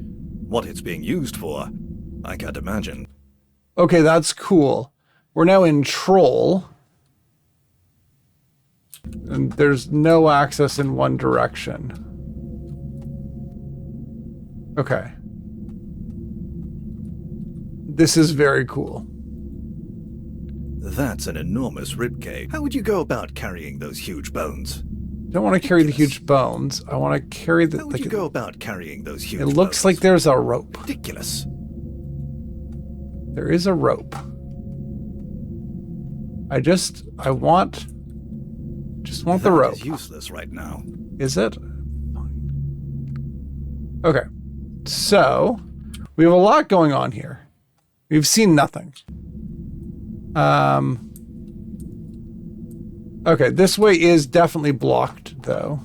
What it's being used for, I can't imagine. Okay, that's cool. We're now in Troll. And there's no access in one direction. Okay. This is very cool. That's an enormous ribcage. How would you go about carrying those huge bones? I don't want to carry the huge bones. I want to carry the... How would you go about carrying those huge It bones? looks like there's a rope. Ridiculous. There is a rope. I want the rope. That is useless right now. Is it? Okay. So, we have a lot going on here. We've seen nothing. Okay, this way is definitely blocked, though.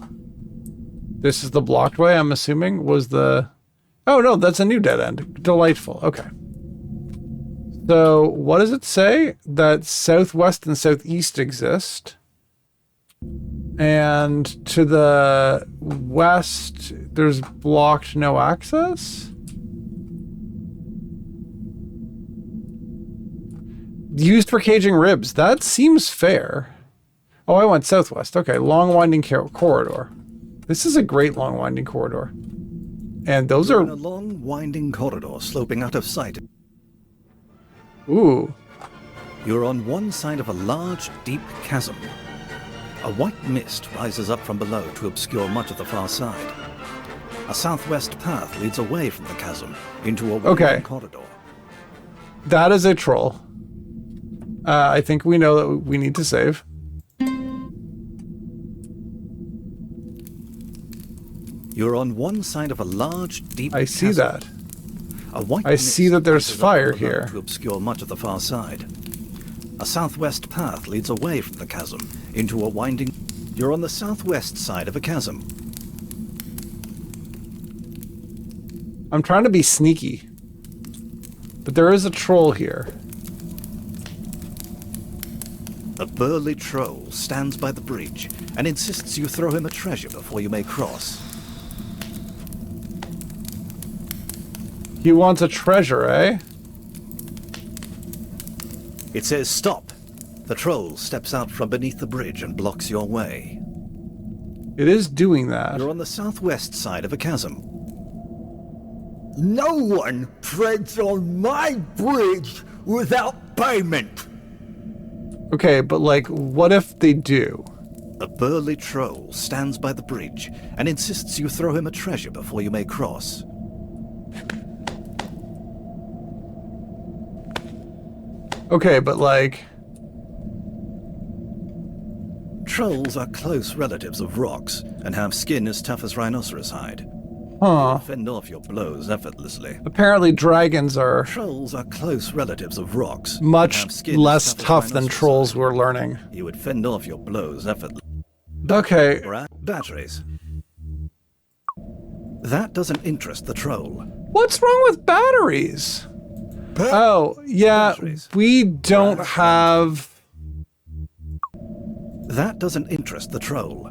This is the blocked way, I'm assuming, was the... Oh, no, that's a new dead end. Delightful. Okay. So, what does it say? That southwest and southeast exist. And to the west, there's blocked no access? Used for caging ribs. That seems fair. Oh, I went southwest. Okay, long winding corridor. This is a great long winding corridor. And those You're are... in a long, winding corridor sloping out of sight. Ooh. You're on one side of a large, deep chasm. A white mist rises up from below to obscure much of the far side. A southwest path leads away from the chasm into a winding corridor. That is a troll. I think we know that we need to save. You're on one side of a large, deep I see chasm. that. A white I see that there's rises up fire from below here. to obscure much of the far side. A southwest path leads away from the chasm into a winding... You're on the southwest side of a chasm. I'm trying to be sneaky. But there is a troll here. A burly troll stands by the bridge and insists you throw him a treasure before you may cross. He wants a treasure, eh? It says stop. The troll steps out from beneath the bridge and blocks your way. It is doing that. You're on the southwest side of a chasm. No one treads on my bridge without payment. Okay, but like, what if they do? A burly troll stands by the bridge and insists you throw him a treasure before you may cross. Okay, but like... Trolls are close relatives of rocks and have skin as tough as rhinoceros hide. Huh. Fend off your blows effortlessly. Apparently dragons are Trolls are close relatives of rocks. and have much skin as less as tough than rhinoceros trolls hide. we're learning. You would fend off your blows effortlessly. Okay. Batteries. That doesn't interest the troll. What's wrong with batteries? Oh, yeah, Batteries. we don't have... That doesn't interest the troll.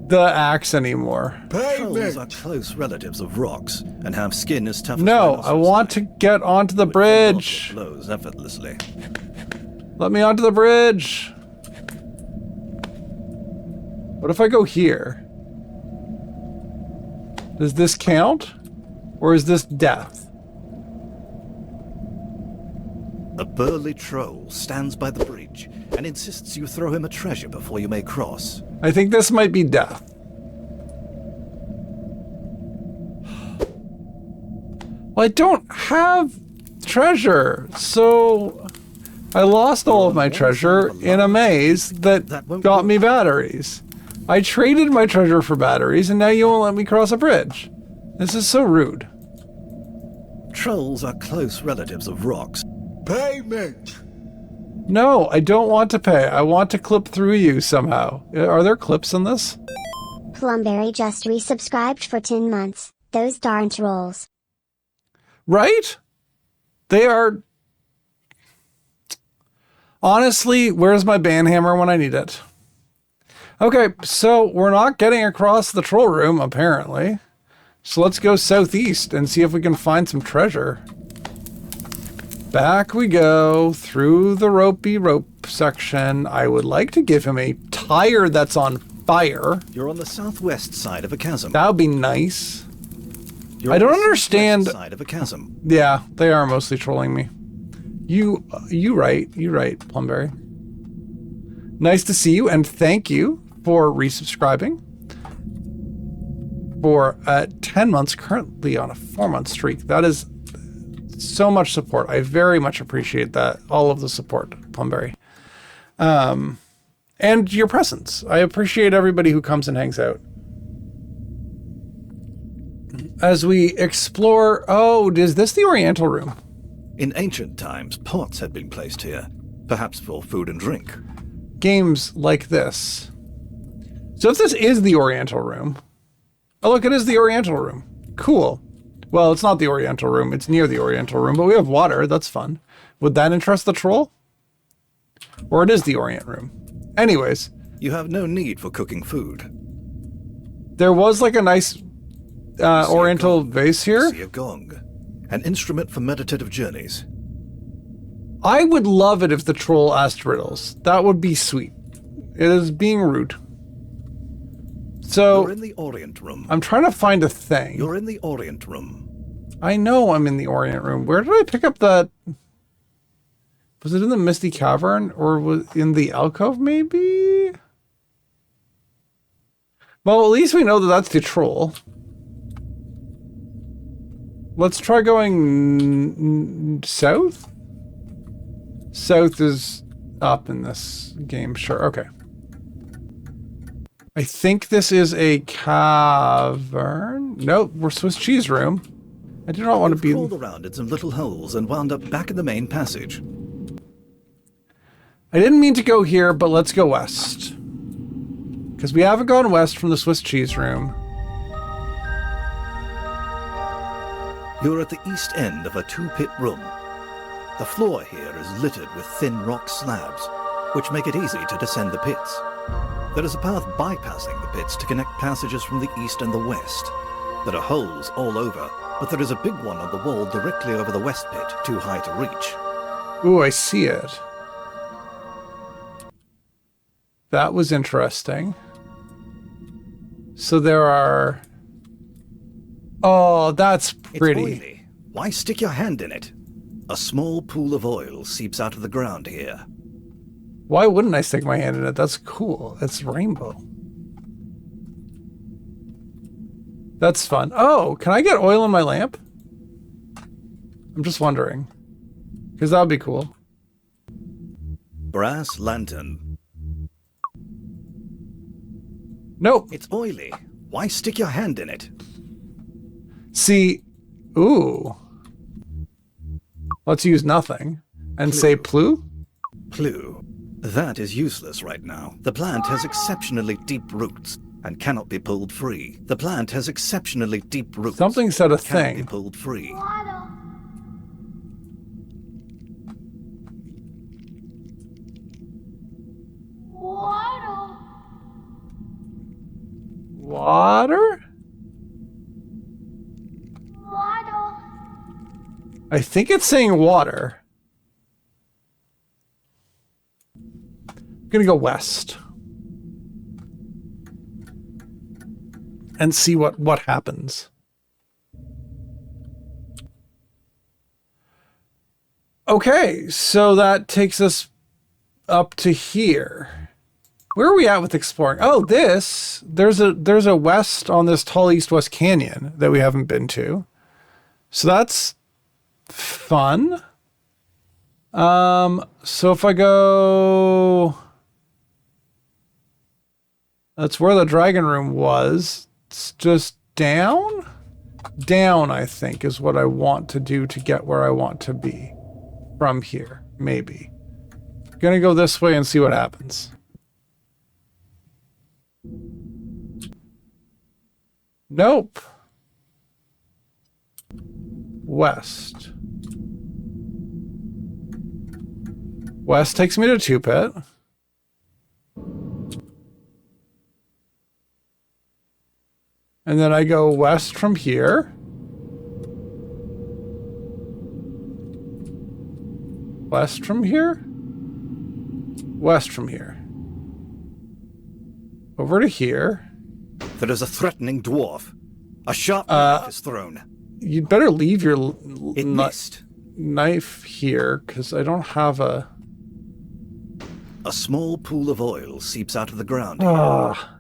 the axe anymore. Trolls are close relatives of rocks and have skin as tough as No, I rhinoceros want to hide. get onto the Would fend off bridge. your blows effortlessly. Let me onto the bridge. What if I go here? Does this count? Or is this death? A burly troll stands by the bridge and insists you throw him a treasure before you may cross. I think this might be death. Well, I don't have treasure, so I lost all of my treasure in a maze that got me batteries. I traded my treasure for batteries, and now you won't let me cross a bridge. This is so rude. Trolls are close relatives of rocks. Payment! No, I don't want to pay. I want to clip through you somehow. Are there clips in this? Plumberry just resubscribed for 10 months. Those darn trolls. Right? They are... Honestly, where's my banhammer when I need it? Okay, so we're not getting across the troll room, apparently. So let's go southeast and see if we can find some treasure. Back we go through the ropey rope section. I would like to give him a tire that's on fire. You're on the southwest side of a chasm. That would be nice. You're I don't on the understand. southwest side of a chasm. Yeah, they are mostly trolling me. You right, Plumberry. Nice to see you, and thank you for resubscribing. For 10 months, currently on a 4-month streak. That is so much support. I very much appreciate that. All of the support, Plumberry. And your presence. I appreciate everybody who comes and hangs out. As we explore... Oh, is this the Oriental Room? In ancient times, pots had been placed here, perhaps for food and drink. Games like this. So if this is the Oriental Room... Oh, look, it is the Oriental Room. Cool. Well, it's not the Oriental Room. It's near the Oriental Room, but we have water. That's fun. Would that interest the troll? Or it is the Orient Room. Anyways. You have no need for cooking food. There was like a nice Oriental vase here. See a gong. An instrument for meditative journeys. I would love it if the troll asked riddles. That would be sweet. It is being rude. So, You're in the Orient Room. I'm trying to find a thing. You're in the Orient Room. I know I'm in the Orient Room. Where did I pick up that? Was it in the Misty Cavern or was in the alcove maybe? Well, at least we know that that's the troll. Let's try going south. South is up in this game, sure. Okay. I think this is a cavern. Nope, we're Swiss cheese room. I do not want to be... Crawled around in some little holes and wound up back in the main passage. I didn't mean to go here, but let's go west. Because we haven't gone west from the Swiss cheese room. You're at the east end of a 2-pit room. The floor here is littered with thin rock slabs, which make it easy to descend the pits. There is a path bypassing the pits to connect passages from the east and the west. There are holes all over, but there is a big one on the wall directly over the west pit, too high to reach. Ooh, I see it. That was interesting. So there are... Oh, that's pretty. It's oily. Why stick your hand in it? A small pool of oil seeps out of the ground here. Why wouldn't I stick my hand in it? That's cool. It's rainbow. That's fun. Oh, can I get oil in my lamp? I'm just wondering. Because that would be cool. Brass lantern. Nope. It's oily. Why stick your hand in it? See, ooh. Let's use nothing. And say plu? Clue. That is useless right now. The plant has exceptionally deep roots and cannot be pulled free. The plant has exceptionally deep roots. Something said a cannot be thing. pulled free. Water? I think it's saying water. I'm gonna go west. And see what happens. Okay, so that takes us up to here. Where are we at with exploring? Oh, there's a west on this tall east-west canyon that we haven't been to. So that's fun. So if I go... That's where the dragon room was. It's just down? Down, I think, is what I want to do to get where I want to be. From here, maybe. Gonna go this way and see what happens. Nope. West. West takes me to 2-pit. And then I go west from here. West from here? West from here. Over to here. There is a threatening dwarf. A sharp knife is thrown. you'd better leave your It missed. knife here, because I don't have a... A small pool of oil seeps out of the ground. Ah.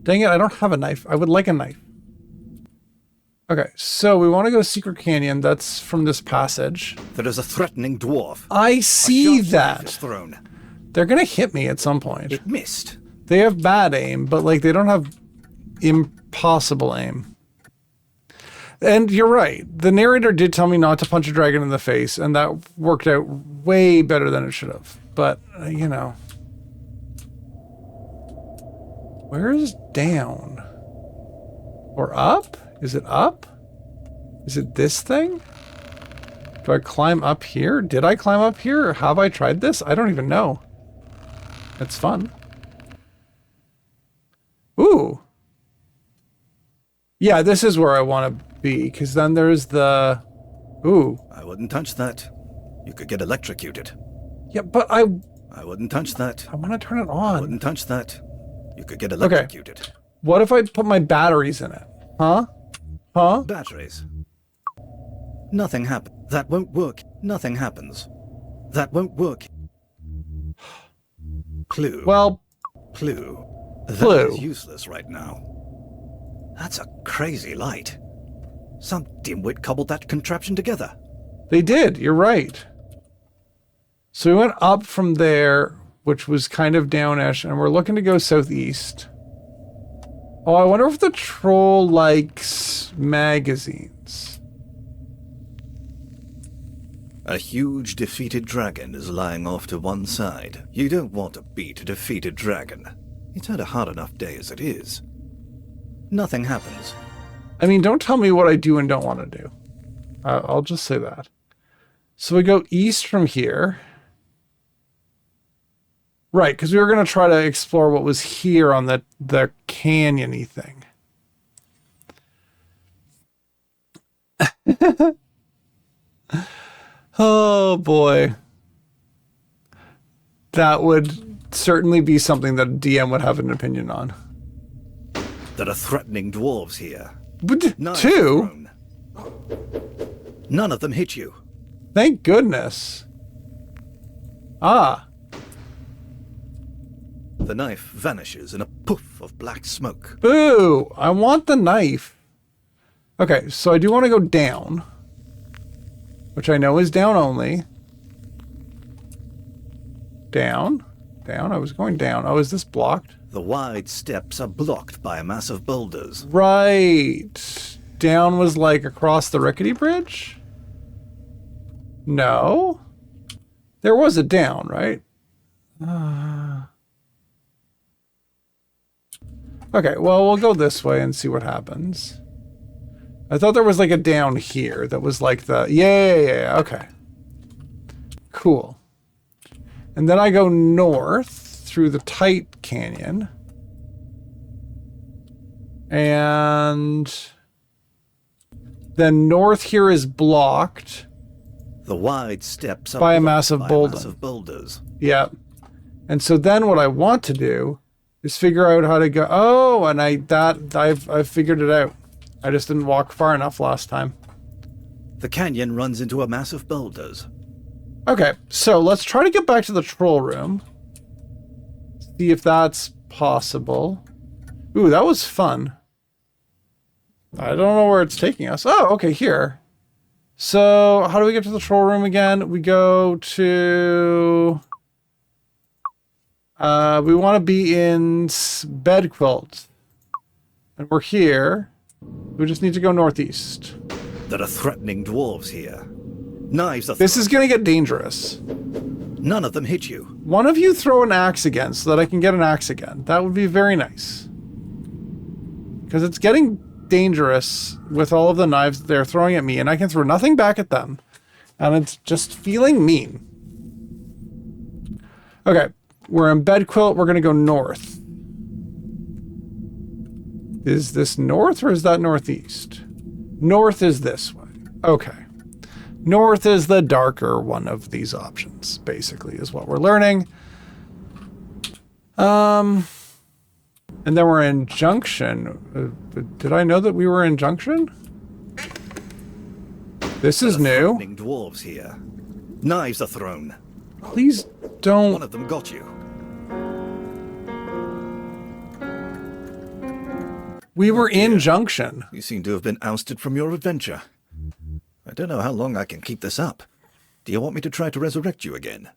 Dang it, I don't have a knife. I would like a knife. Okay, so we want to go Secret Canyon. That's from this passage. There is a threatening dwarf. I see A sharp knife is that. thrown. They're going to hit me at some point. It missed. They have bad aim, but like they don't have impossible aim. And you're right. The narrator did tell me not to punch a dragon in the face, and that worked out way better than it should have. But, you know. Where is down? Or up? Is it up? Is it this thing? Do I climb up here? Did I climb up here? Or have I tried this? I don't even know. It's fun. Ooh. Yeah, this is where I want to be, because then there's the... Ooh. I wouldn't touch that. You could get electrocuted. Yeah, but I wouldn't touch that. want to turn it I on. wouldn't touch that. You could get electrocuted. What if I put my batteries in it? Huh? Huh? Batteries. Nothing happens. That won't work. Nothing happens. That won't work. Clue. Well, Clue. That Clue. is useless right now. That's a crazy light. Some dimwit cobbled that contraption together. they did. You're right. So we went up from there, which was kind of downish, and we're looking to go southeast. Oh, I wonder if the troll likes magazines. A huge defeated dragon is lying off to one side. You don't want to beat a defeated dragon. It's had a hard enough day as it is. Nothing happens. I mean, don't tell me what I do and don't want to do. I'll just say that. So we go east from here. Right, because we were going to try to explore what was here on the canyon-y thing. Oh, boy. That would certainly be something that a DM would have an opinion on. There are threatening dwarves here. But Knives two? are thrown. None of them hit you. Thank goodness. Ah. The knife vanishes in a poof of black smoke. Boo! I want the knife. Okay, so I do want to go down. Which I know is down only. Down. Down. I was going down. Oh, is this blocked? The wide steps are blocked by a mass of boulders. Right. Down was like across the rickety bridge? No. There was a down, right? Okay, well, we'll go this way and see what happens. I thought there was like a down here that was like the... Yeah, okay. Cool. And then I go north through the tight canyon. And then north here is blocked. The wide steps are By a blocked massive by boulder. a mass of boulders. Yep. And so then what I want to do is figure out how to go... Oh, and I've figured it out. I just didn't walk far enough last time. The canyon runs into a mass of boulders. Okay, so let's try to get back to the troll room. See if that's possible. Ooh, that was fun. I don't know where it's taking us. Oh, okay, here. So, how do we get to the troll room again? We go to... we want to be in bed quilt. And we're here. We just need to go northeast. There are threatening dwarves here. Knives are This is going to get dangerous. None of them hit you. One of you throw an axe again so that I can get an axe again. That would be very nice. Because it's getting dangerous with all of the knives that they're throwing at me, and I can throw nothing back at them. And it's just feeling mean. Okay, we're in bed quilt. We're going to go north. Is this north or is that northeast? North is this way. Okay. North is the darker one of these options, basically, is what we're learning. And then we're in Junction. Did I know that we were in Junction? This is There are new. threatening dwarves here. Knives are thrown. Please One don't. of them got you. We were in Junction. You seem to have been ousted from your adventure. I don't know how long I can keep this up. Do you want me to try to resurrect you again?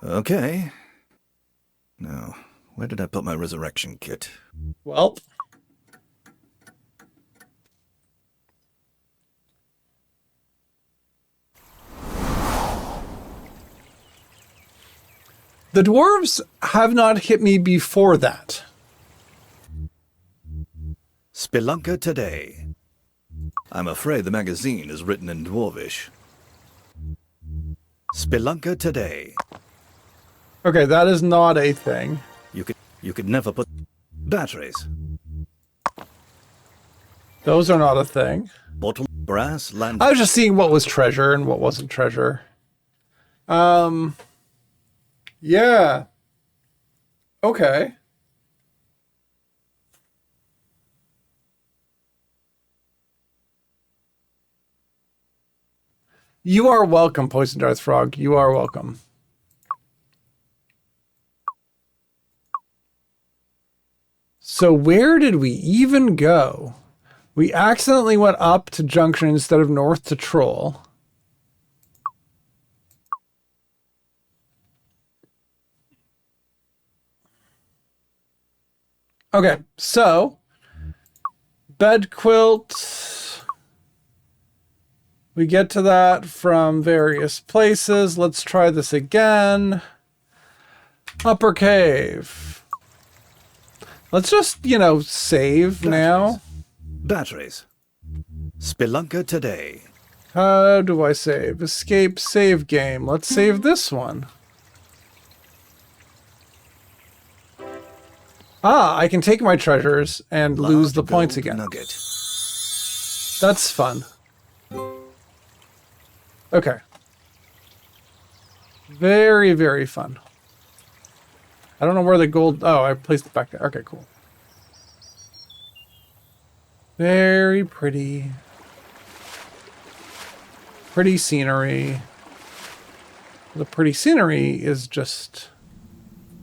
Okay. Now, where did I put my resurrection kit? Well. The dwarves have not hit me before that. Spelunker today. I'm afraid the magazine is written in Dwarvish. Spelunker today. Okay, that is not a thing. You could never put batteries. Those are not a thing. Bottle brass land. I was just seeing what was treasure and what wasn't treasure. Yeah. Okay. You are welcome, Poison Darth Frog. You are welcome. So where did we even go? We accidentally went up to Junction instead of north to Troll. Okay, so bed quilt. We get to that from various places. Let's try this again. Upper cave. Let's just, you know, save now. Batteries. Spelunker today. How do I save? Escape save game. Let's save this one. Ah, I can take my treasures and lose the Large points gold again. Nugget. That's fun. Okay. Very, very fun. I don't know where the gold... Oh, I placed it back there. Okay, cool. Very pretty. Pretty scenery. The pretty scenery is just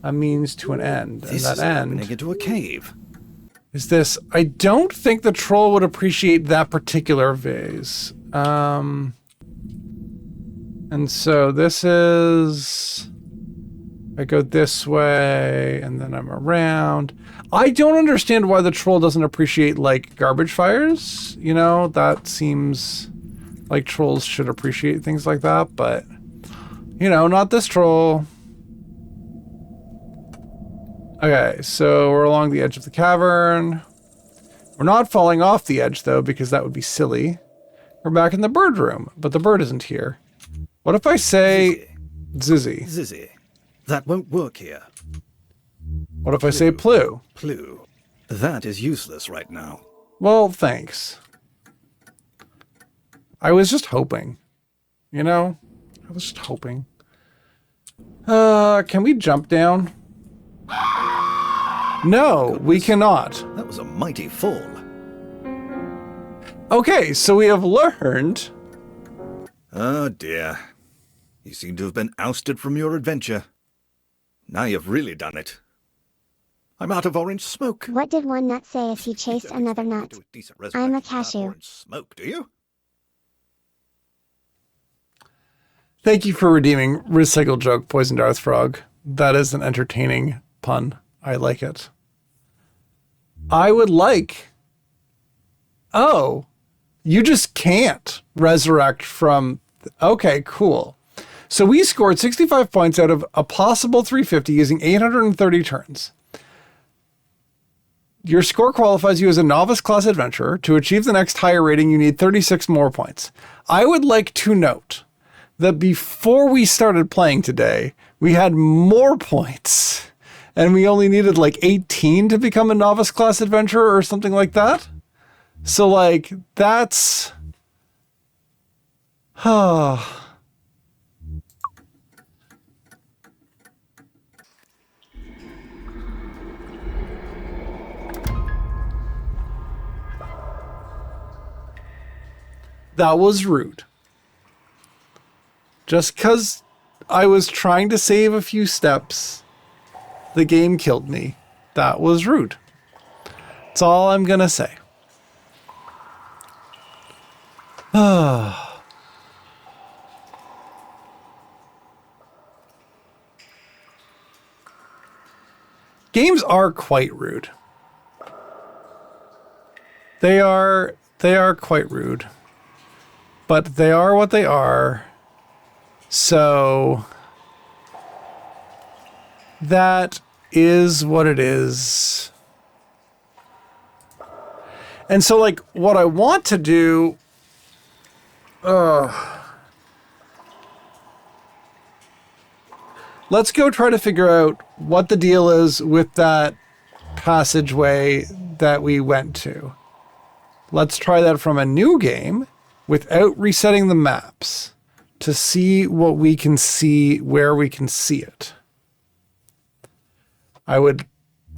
a means to an end. And This that is end opening into a cave. is this. I don't think the troll would appreciate that particular vase. And so this is... I go this way, and then I'm around. I don't understand why the troll doesn't appreciate, like, garbage fires. You know, that seems like trolls should appreciate things like that, but, you know, not this troll. Okay, so we're along the edge of the cavern. We're not falling off the edge, though, because that would be silly. We're back in the bird room, but the bird isn't here. What if I say Zizzy? Zizzy. That won't work here. What if I say Plu? Plu. That is useless right now. Well, thanks. I was just hoping. You know? I was just hoping. Can we jump down? No, we cannot. That was a mighty fall. Okay, so we have learned... Oh dear. You seem to have been ousted from your adventure. Now you've really done it. I'm out of orange smoke. What did one nut say as he chased another nut? I'm a cashew. Orange smoke, do you? Thank you for redeeming Recycle Joke, Poison Darth Frog. That is an entertaining pun. I like it. I would like... Oh, you just can't resurrect from... Okay, cool. So we scored 65 points out of a possible 350 using 830 turns. Your score qualifies you as a novice class adventurer. To achieve the next higher rating, you need 36 more points. I would like to note that before we started playing today, we had more points and we only needed like 18 to become a novice class adventurer or something like that. So like, that's... That was rude. Just because I was trying to save a few steps, the game killed me. That was rude. That's all I'm going to say. Games are quite rude. They are quite rude. But they are what they are. So that is what it is. And so, like, what I want to do... let's go try to figure out what the deal is with that passageway that we went to. Let's try that from a new game without resetting the maps to see what we can see, where we can see it. I would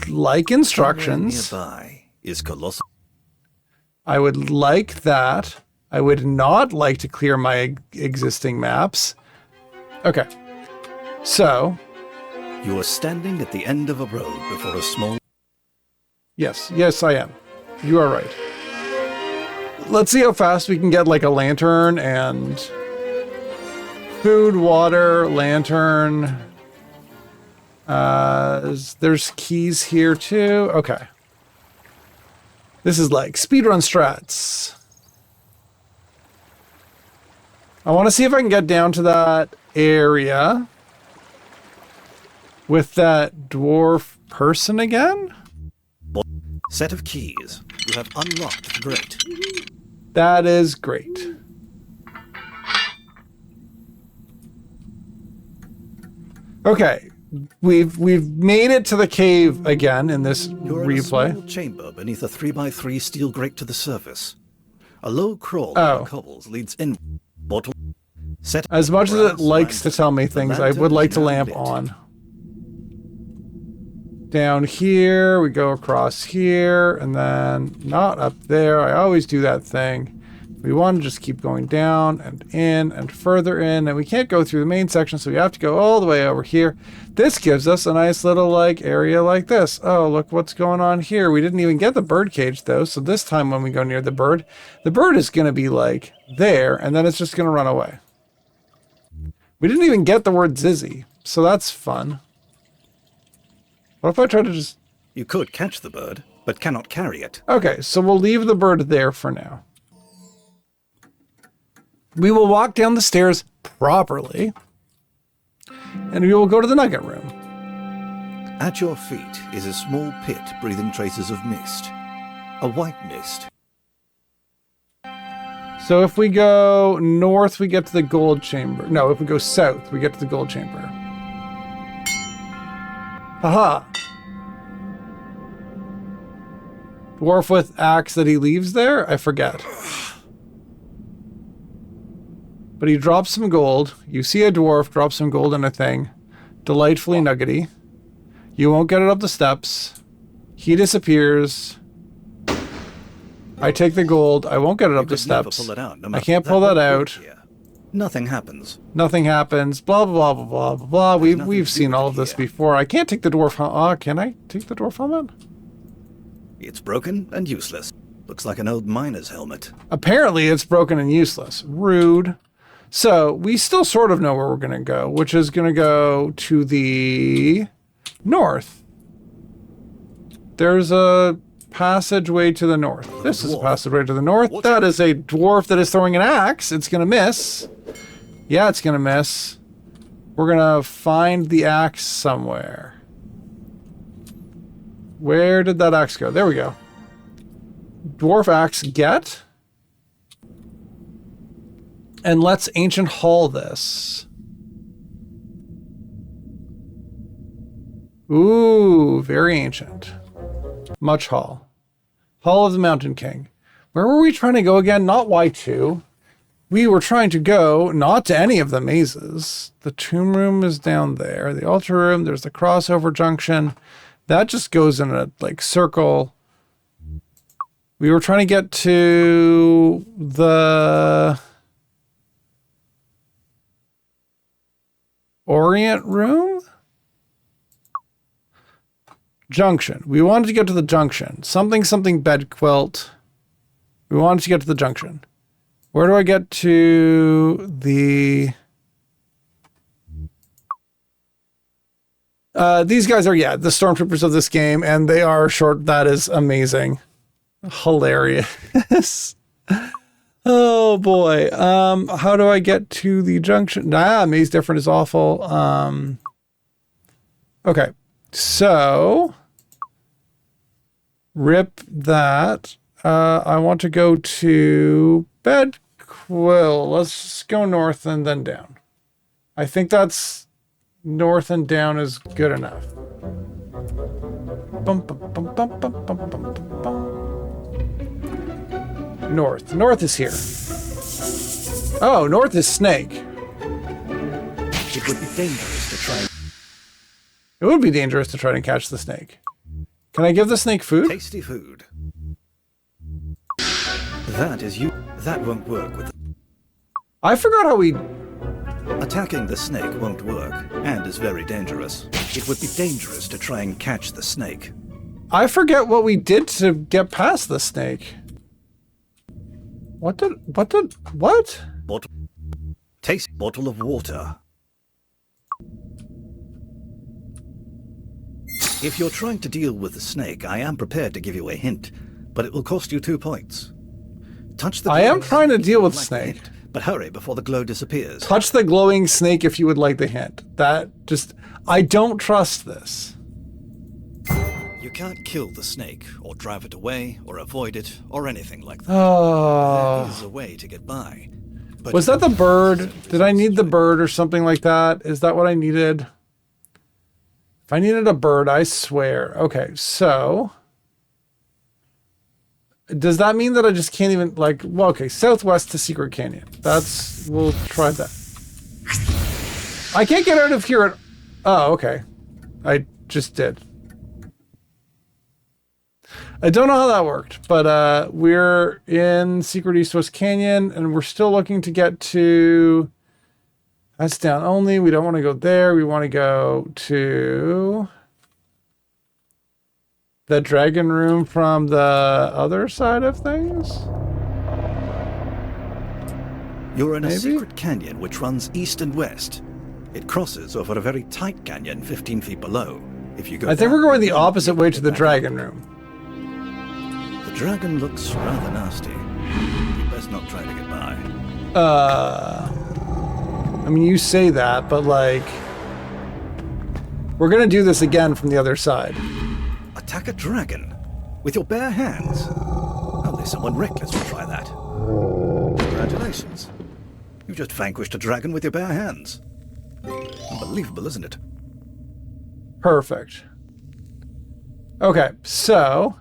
like instructions. Somewhere nearby is Colossal. I would like that. I would not like to clear my existing maps. Okay. So. You are standing at the end of a road before a small... Yes, I am. You are right. Let's see how fast we can get like a lantern and food, water, lantern. There's keys here too. Okay. This is like speedrun strats. I want to see if I can get down to that area with that dwarf person again. Set of keys. You have unlocked the grate. That is great. Okay. We've made it to the cave again in this You're replay. in a small chamber beneath a 3x3 steel grate to the surface. A low crawl over cobbles leads in. Bottle. Set As much as it likes to tell me The things, I lantern would like is to now lamp lit. on. Down here, we go across here, and then not up there. I always do that thing. We want to just keep going down and in and further in, and we can't go through the main section, so we have to go all the way over here. This gives us a nice little like area like this. Oh, look what's going on here. We didn't even get the bird cage though, so this time when we go near the bird is going to be like there, and then it's just going to run away. We didn't even get the word Zizzy, so that's fun. What if I try to just... You could catch the bird, but cannot carry it. Okay, so we'll leave the bird there for now. We will walk down the stairs properly, and we will go to the nugget room. At your feet is a small pit breathing traces of mist. A white mist. So if we go north, we get to the gold chamber. No, if we go south, we get to the gold chamber. Haha. Dwarf with axe that he leaves there? I forget. But he drops some gold. You see a dwarf drop some gold in a thing. Delightfully nuggety. You won't get it up the steps. He disappears. I take the gold. I won't get it up the You could never steps. pull it out, no I matter can't that pull that would work out. here. Nothing happens. Nothing happens. Blah, blah, blah, blah, blah, blah. nothing We've to seen do all with of this here. before. I can't take the dwarf helmet. Can I take the dwarf helmet? It's broken and useless. Looks like an old miner's helmet. Apparently it's broken and useless. Rude. So we still sort of know where we're going to go, which is going to go to the north. There's a passageway to the north. This is a dwarf. passageway to the north. Watch That is a dwarf that is throwing an axe. It's going to miss. Yeah, it's going to miss. We're going to find the axe somewhere. Where did that axe go? There we go. Dwarf axe get. And let's ancient hall this. Ooh, very ancient. Much hall. Hall of the Mountain King. Where were we trying to go again? Not Y2. We were trying to go not to any of the mazes. The tomb room is down there. The altar room, there's the crossover junction. That just goes in a like circle. We were trying to get to the Orient Room? Junction. We wanted to get to the junction. Something bed quilt. We wanted to get to the junction. Where do I get to the... these guys are, the stormtroopers of this game, and they are short. That is amazing. Hilarious. Oh boy. How do I get to the junction? Maze different is awful. Okay. So rip that. I want to go to bed quill. Let's just go north and then down. I think that's north and down is good enough. Bum, bum, bum, bum, bum, bum, bum, bum. North. North is here. Oh, north is snake. It would be dangerous to try. It would be dangerous to try to catch the snake. Can I give the snake food? Tasty food. That is you. That won't work with. I forgot how we... Attacking the snake won't work, and is very dangerous. It would be dangerous to try and catch the snake. I forget what we did to get past the snake. What? Taste bottle of water. If you're trying to deal with the snake, I am prepared to give you a hint, but it will cost you 2 points. Touch the... I am trying to deal with the snake. Hint, but hurry before the glow disappears. Touch the glowing snake if you would like the hint. That just... I don't trust this. You can't kill the snake, or drive it away, or avoid it, or anything like that. Oh. There is a way to get by. But Was that the bird? Did I need the bird or something like that? Is that what I needed? If I needed a bird, I swear. Okay, so... Does that mean that I just can't even, like... Well, okay, southwest to Secret Canyon. That's... We'll try that. I can't get out of here at... Oh, okay. I just did. I don't know how that worked, but we're in Secret East-West Canyon, and we're still looking to get to... That's down only. We don't want to go there. We want to go to... the dragon room from the other side of things? You're in a Maybe? secret canyon which runs east and west. It crosses over a very tight canyon 15 feet below. If you go I think down, we're going the you opposite way get to the back dragon room. up. The dragon looks rather nasty. You best not try to get by. I mean, you say that, but like... We're going to do this again from the other side. Attack a dragon? With your bare hands? Only someone reckless would try that. Congratulations. You just vanquished a dragon with your bare hands. Unbelievable, isn't it? Perfect. Okay, so...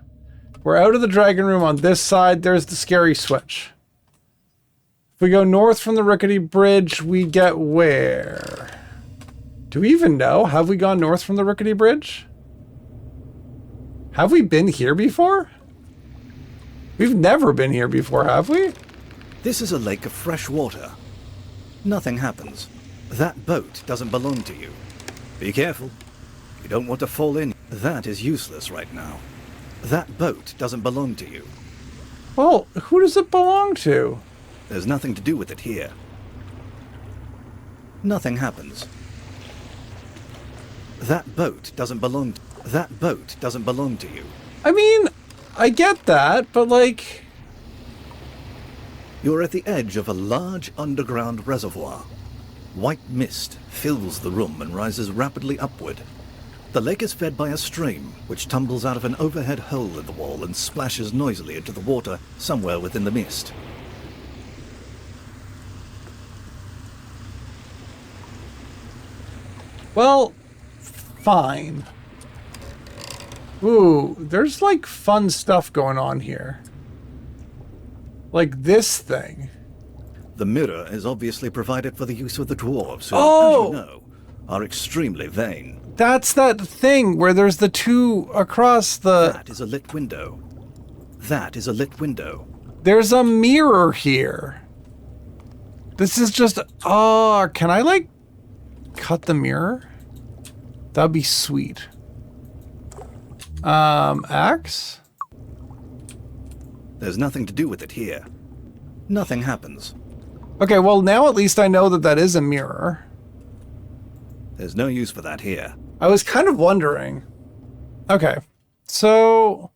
We're out of the dragon room on this side. There's the scary switch. If we go north from the rickety bridge, we get where? Do we even know? Have we gone north from the rickety bridge? Have we been here before? We've never been here before, have we? This is a lake of fresh water. Nothing happens. That boat doesn't belong to you. Be careful. You don't want to fall in. That is useless right now. That boat doesn't belong to you. Well, who does it belong to? There's nothing to do with it here. Nothing happens. That boat doesn't belong. That boat doesn't belong to you. I mean, I get that, but like... You're at the edge of a large underground reservoir. White mist fills the room and rises rapidly upward. The lake is fed by a stream, which tumbles out of an overhead hole in the wall and splashes noisily into the water somewhere within the mist. Well, fine. Ooh, there's like fun stuff going on here. Like this thing. The mirror is obviously provided for the use of the dwarves, who, Oh! as you know, are extremely vain. That's that thing where there's the two across the... That is a lit window. That is a lit window. There's a mirror here. This is just... Oh, can I, like, cut the mirror? That'd be sweet. Axe? There's nothing to do with it here. Nothing happens. Okay, well, now at least I know that that is a mirror. There's no use for that here. I was kind of wondering. Okay, so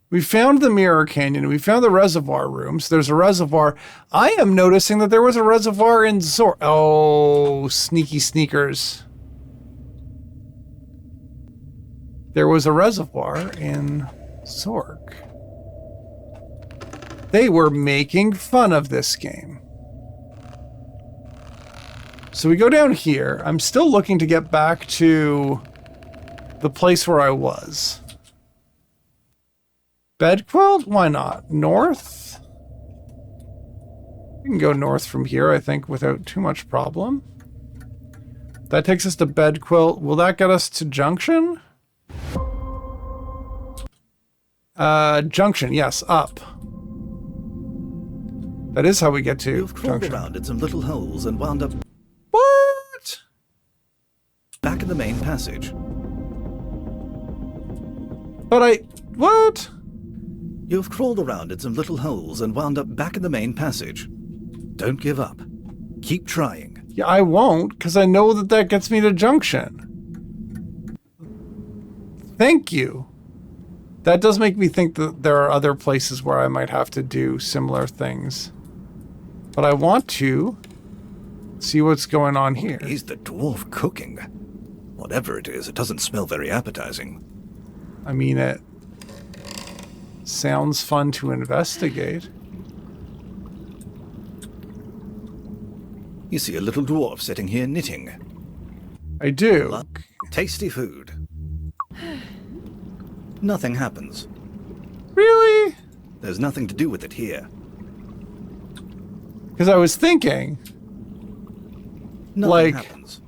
we found the mirror canyon. We found the reservoir rooms. There's a reservoir. I am noticing that there was a reservoir in Zork. Oh, sneaky sneakers. There was a reservoir in Zork. They were making fun of this game. So we go down here. I'm still looking to get back to the place where I was. Bed quilt? Why not? North? We can go north from here, I think, without too much problem. That takes us to bed quilt. Will that get us to junction? Junction, yes, up. That is how we get to You've crawled junction. around in some little holes and wound up What? back in the main passage. But what? You've crawled around in some little holes and wound up back in the main passage. Don't give up. Keep trying. Yeah, I won't, because I know that that gets me to junction. Thank you. That does make me think that there are other places where I might have to do similar things. But I want to see what's going on here. Is the dwarf cooking? Whatever it is, it doesn't smell very appetizing. I mean, it sounds fun to investigate. You see a little dwarf sitting here knitting. I do. Luck. Tasty food. Nothing happens. Really? There's nothing to do with it here. Because I was thinking, Nothing Like- happens.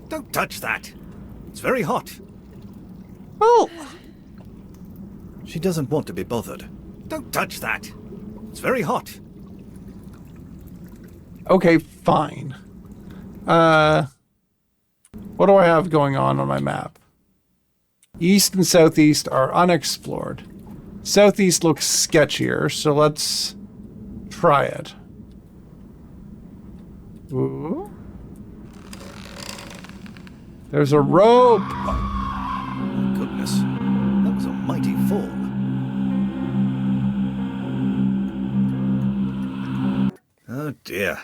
Don't touch that. It's very hot. well, She doesn't want to be bothered. Don't touch that. It's very hot. okay, fine. What do I have going on my map? East and southeast are unexplored. Southeast looks sketchier, so let's try it. Ooh. There's a rope. Oh, goodness. That was a mighty fall. Oh, dear.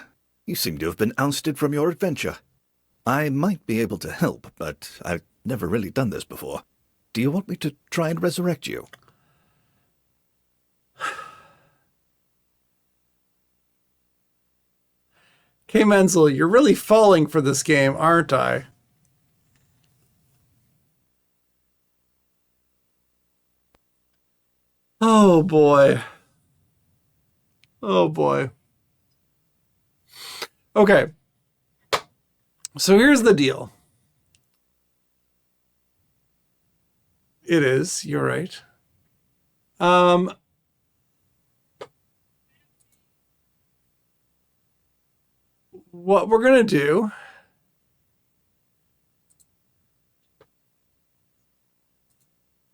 You seem to have been ousted from your adventure. I might be able to help, but I've never really done this before. Do you want me to try and resurrect you? Kmenzel, you're really falling for this game, aren't I? Oh boy. Oh boy. Okay. So here's the deal. It is, you're right. What we're going to do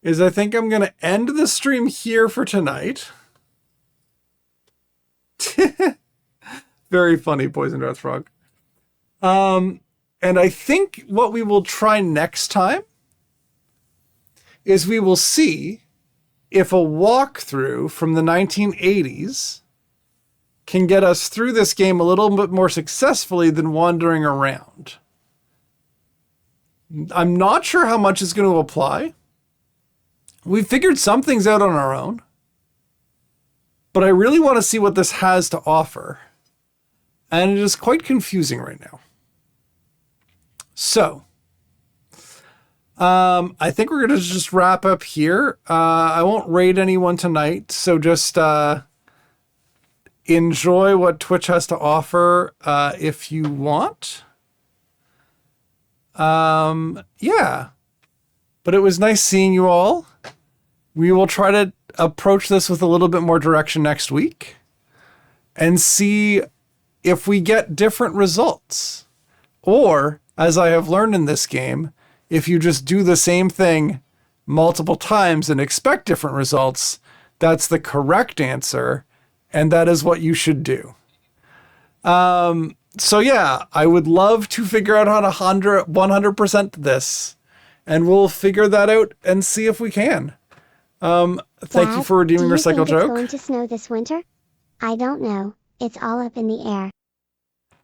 is I think I'm going to end the stream here for tonight. Very funny, Poison Earth Frog. And I think what we will try next time is we will see if a walkthrough from the 1980s can get us through this game a little bit more successfully than wandering around. I'm not sure how much is going to apply. We figured some things out on our own, but I really want to see what this has to offer. And it is quite confusing right now. So, I think we're going to just wrap up here. I won't raid anyone tonight, so just enjoy what Twitch has to offer if you want. Yeah. But it was nice seeing you all. We will try to approach this with a little bit more direction next week and see if we get different results. Or, as I have learned in this game, if you just do the same thing multiple times and expect different results, that's the correct answer, and that is what you should do. So yeah, I would love to figure out how to 100% this, and we'll figure that out and see if we can. Thank you for redeeming your cycle joke. It's going to snow this winter? I don't know. It's all up in the air.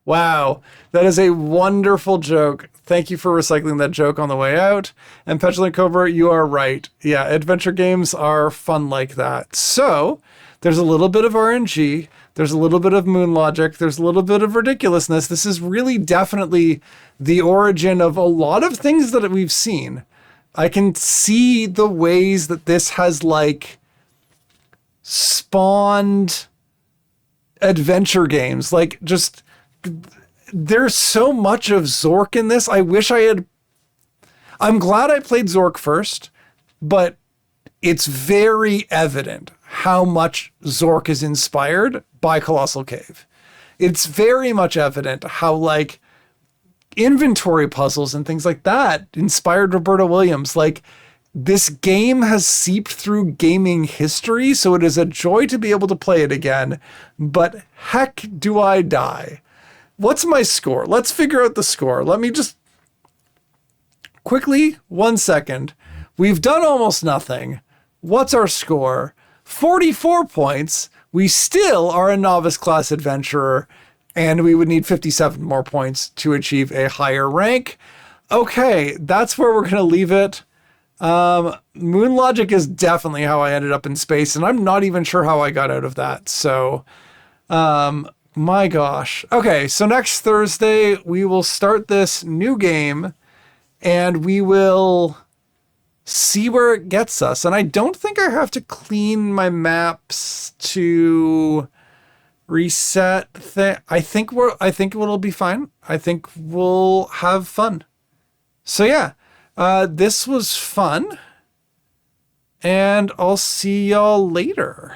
Wow, that is a wonderful joke. Thank you for recycling that joke on the way out. And Petulant Cobra, you are right. Yeah, adventure games are fun like that. So there's a little bit of RNG. There's a little bit of moon logic. There's a little bit of ridiculousness. This is really definitely the origin of a lot of things that we've seen. I can see the ways that this has like spawned adventure games. Like just there's so much of Zork in this. I'm glad I played Zork first, but it's very evident how much Zork is inspired by Colossal Cave. It's very much evident how like inventory puzzles and things like that inspired Roberta Williams. Like this game has seeped through gaming history, so it is a joy to be able to play it again, but heck do I die. What's my score? Let's figure out the score. Let me just quickly, 1 second. We've done almost nothing. What's our score? 44 points. We still are a novice class adventurer, and we would need 57 more points to achieve a higher rank. Okay, that's where we're going to leave it. Moon logic is definitely how I ended up in space, and I'm not even sure how I got out of that. So, my gosh. Okay, so next Thursday, we will start this new game, and we will see where it gets us. And I don't think I have to clean my maps to reset I think it'll be fine. I think we'll have fun. So yeah, this was fun, and I'll see y'all later.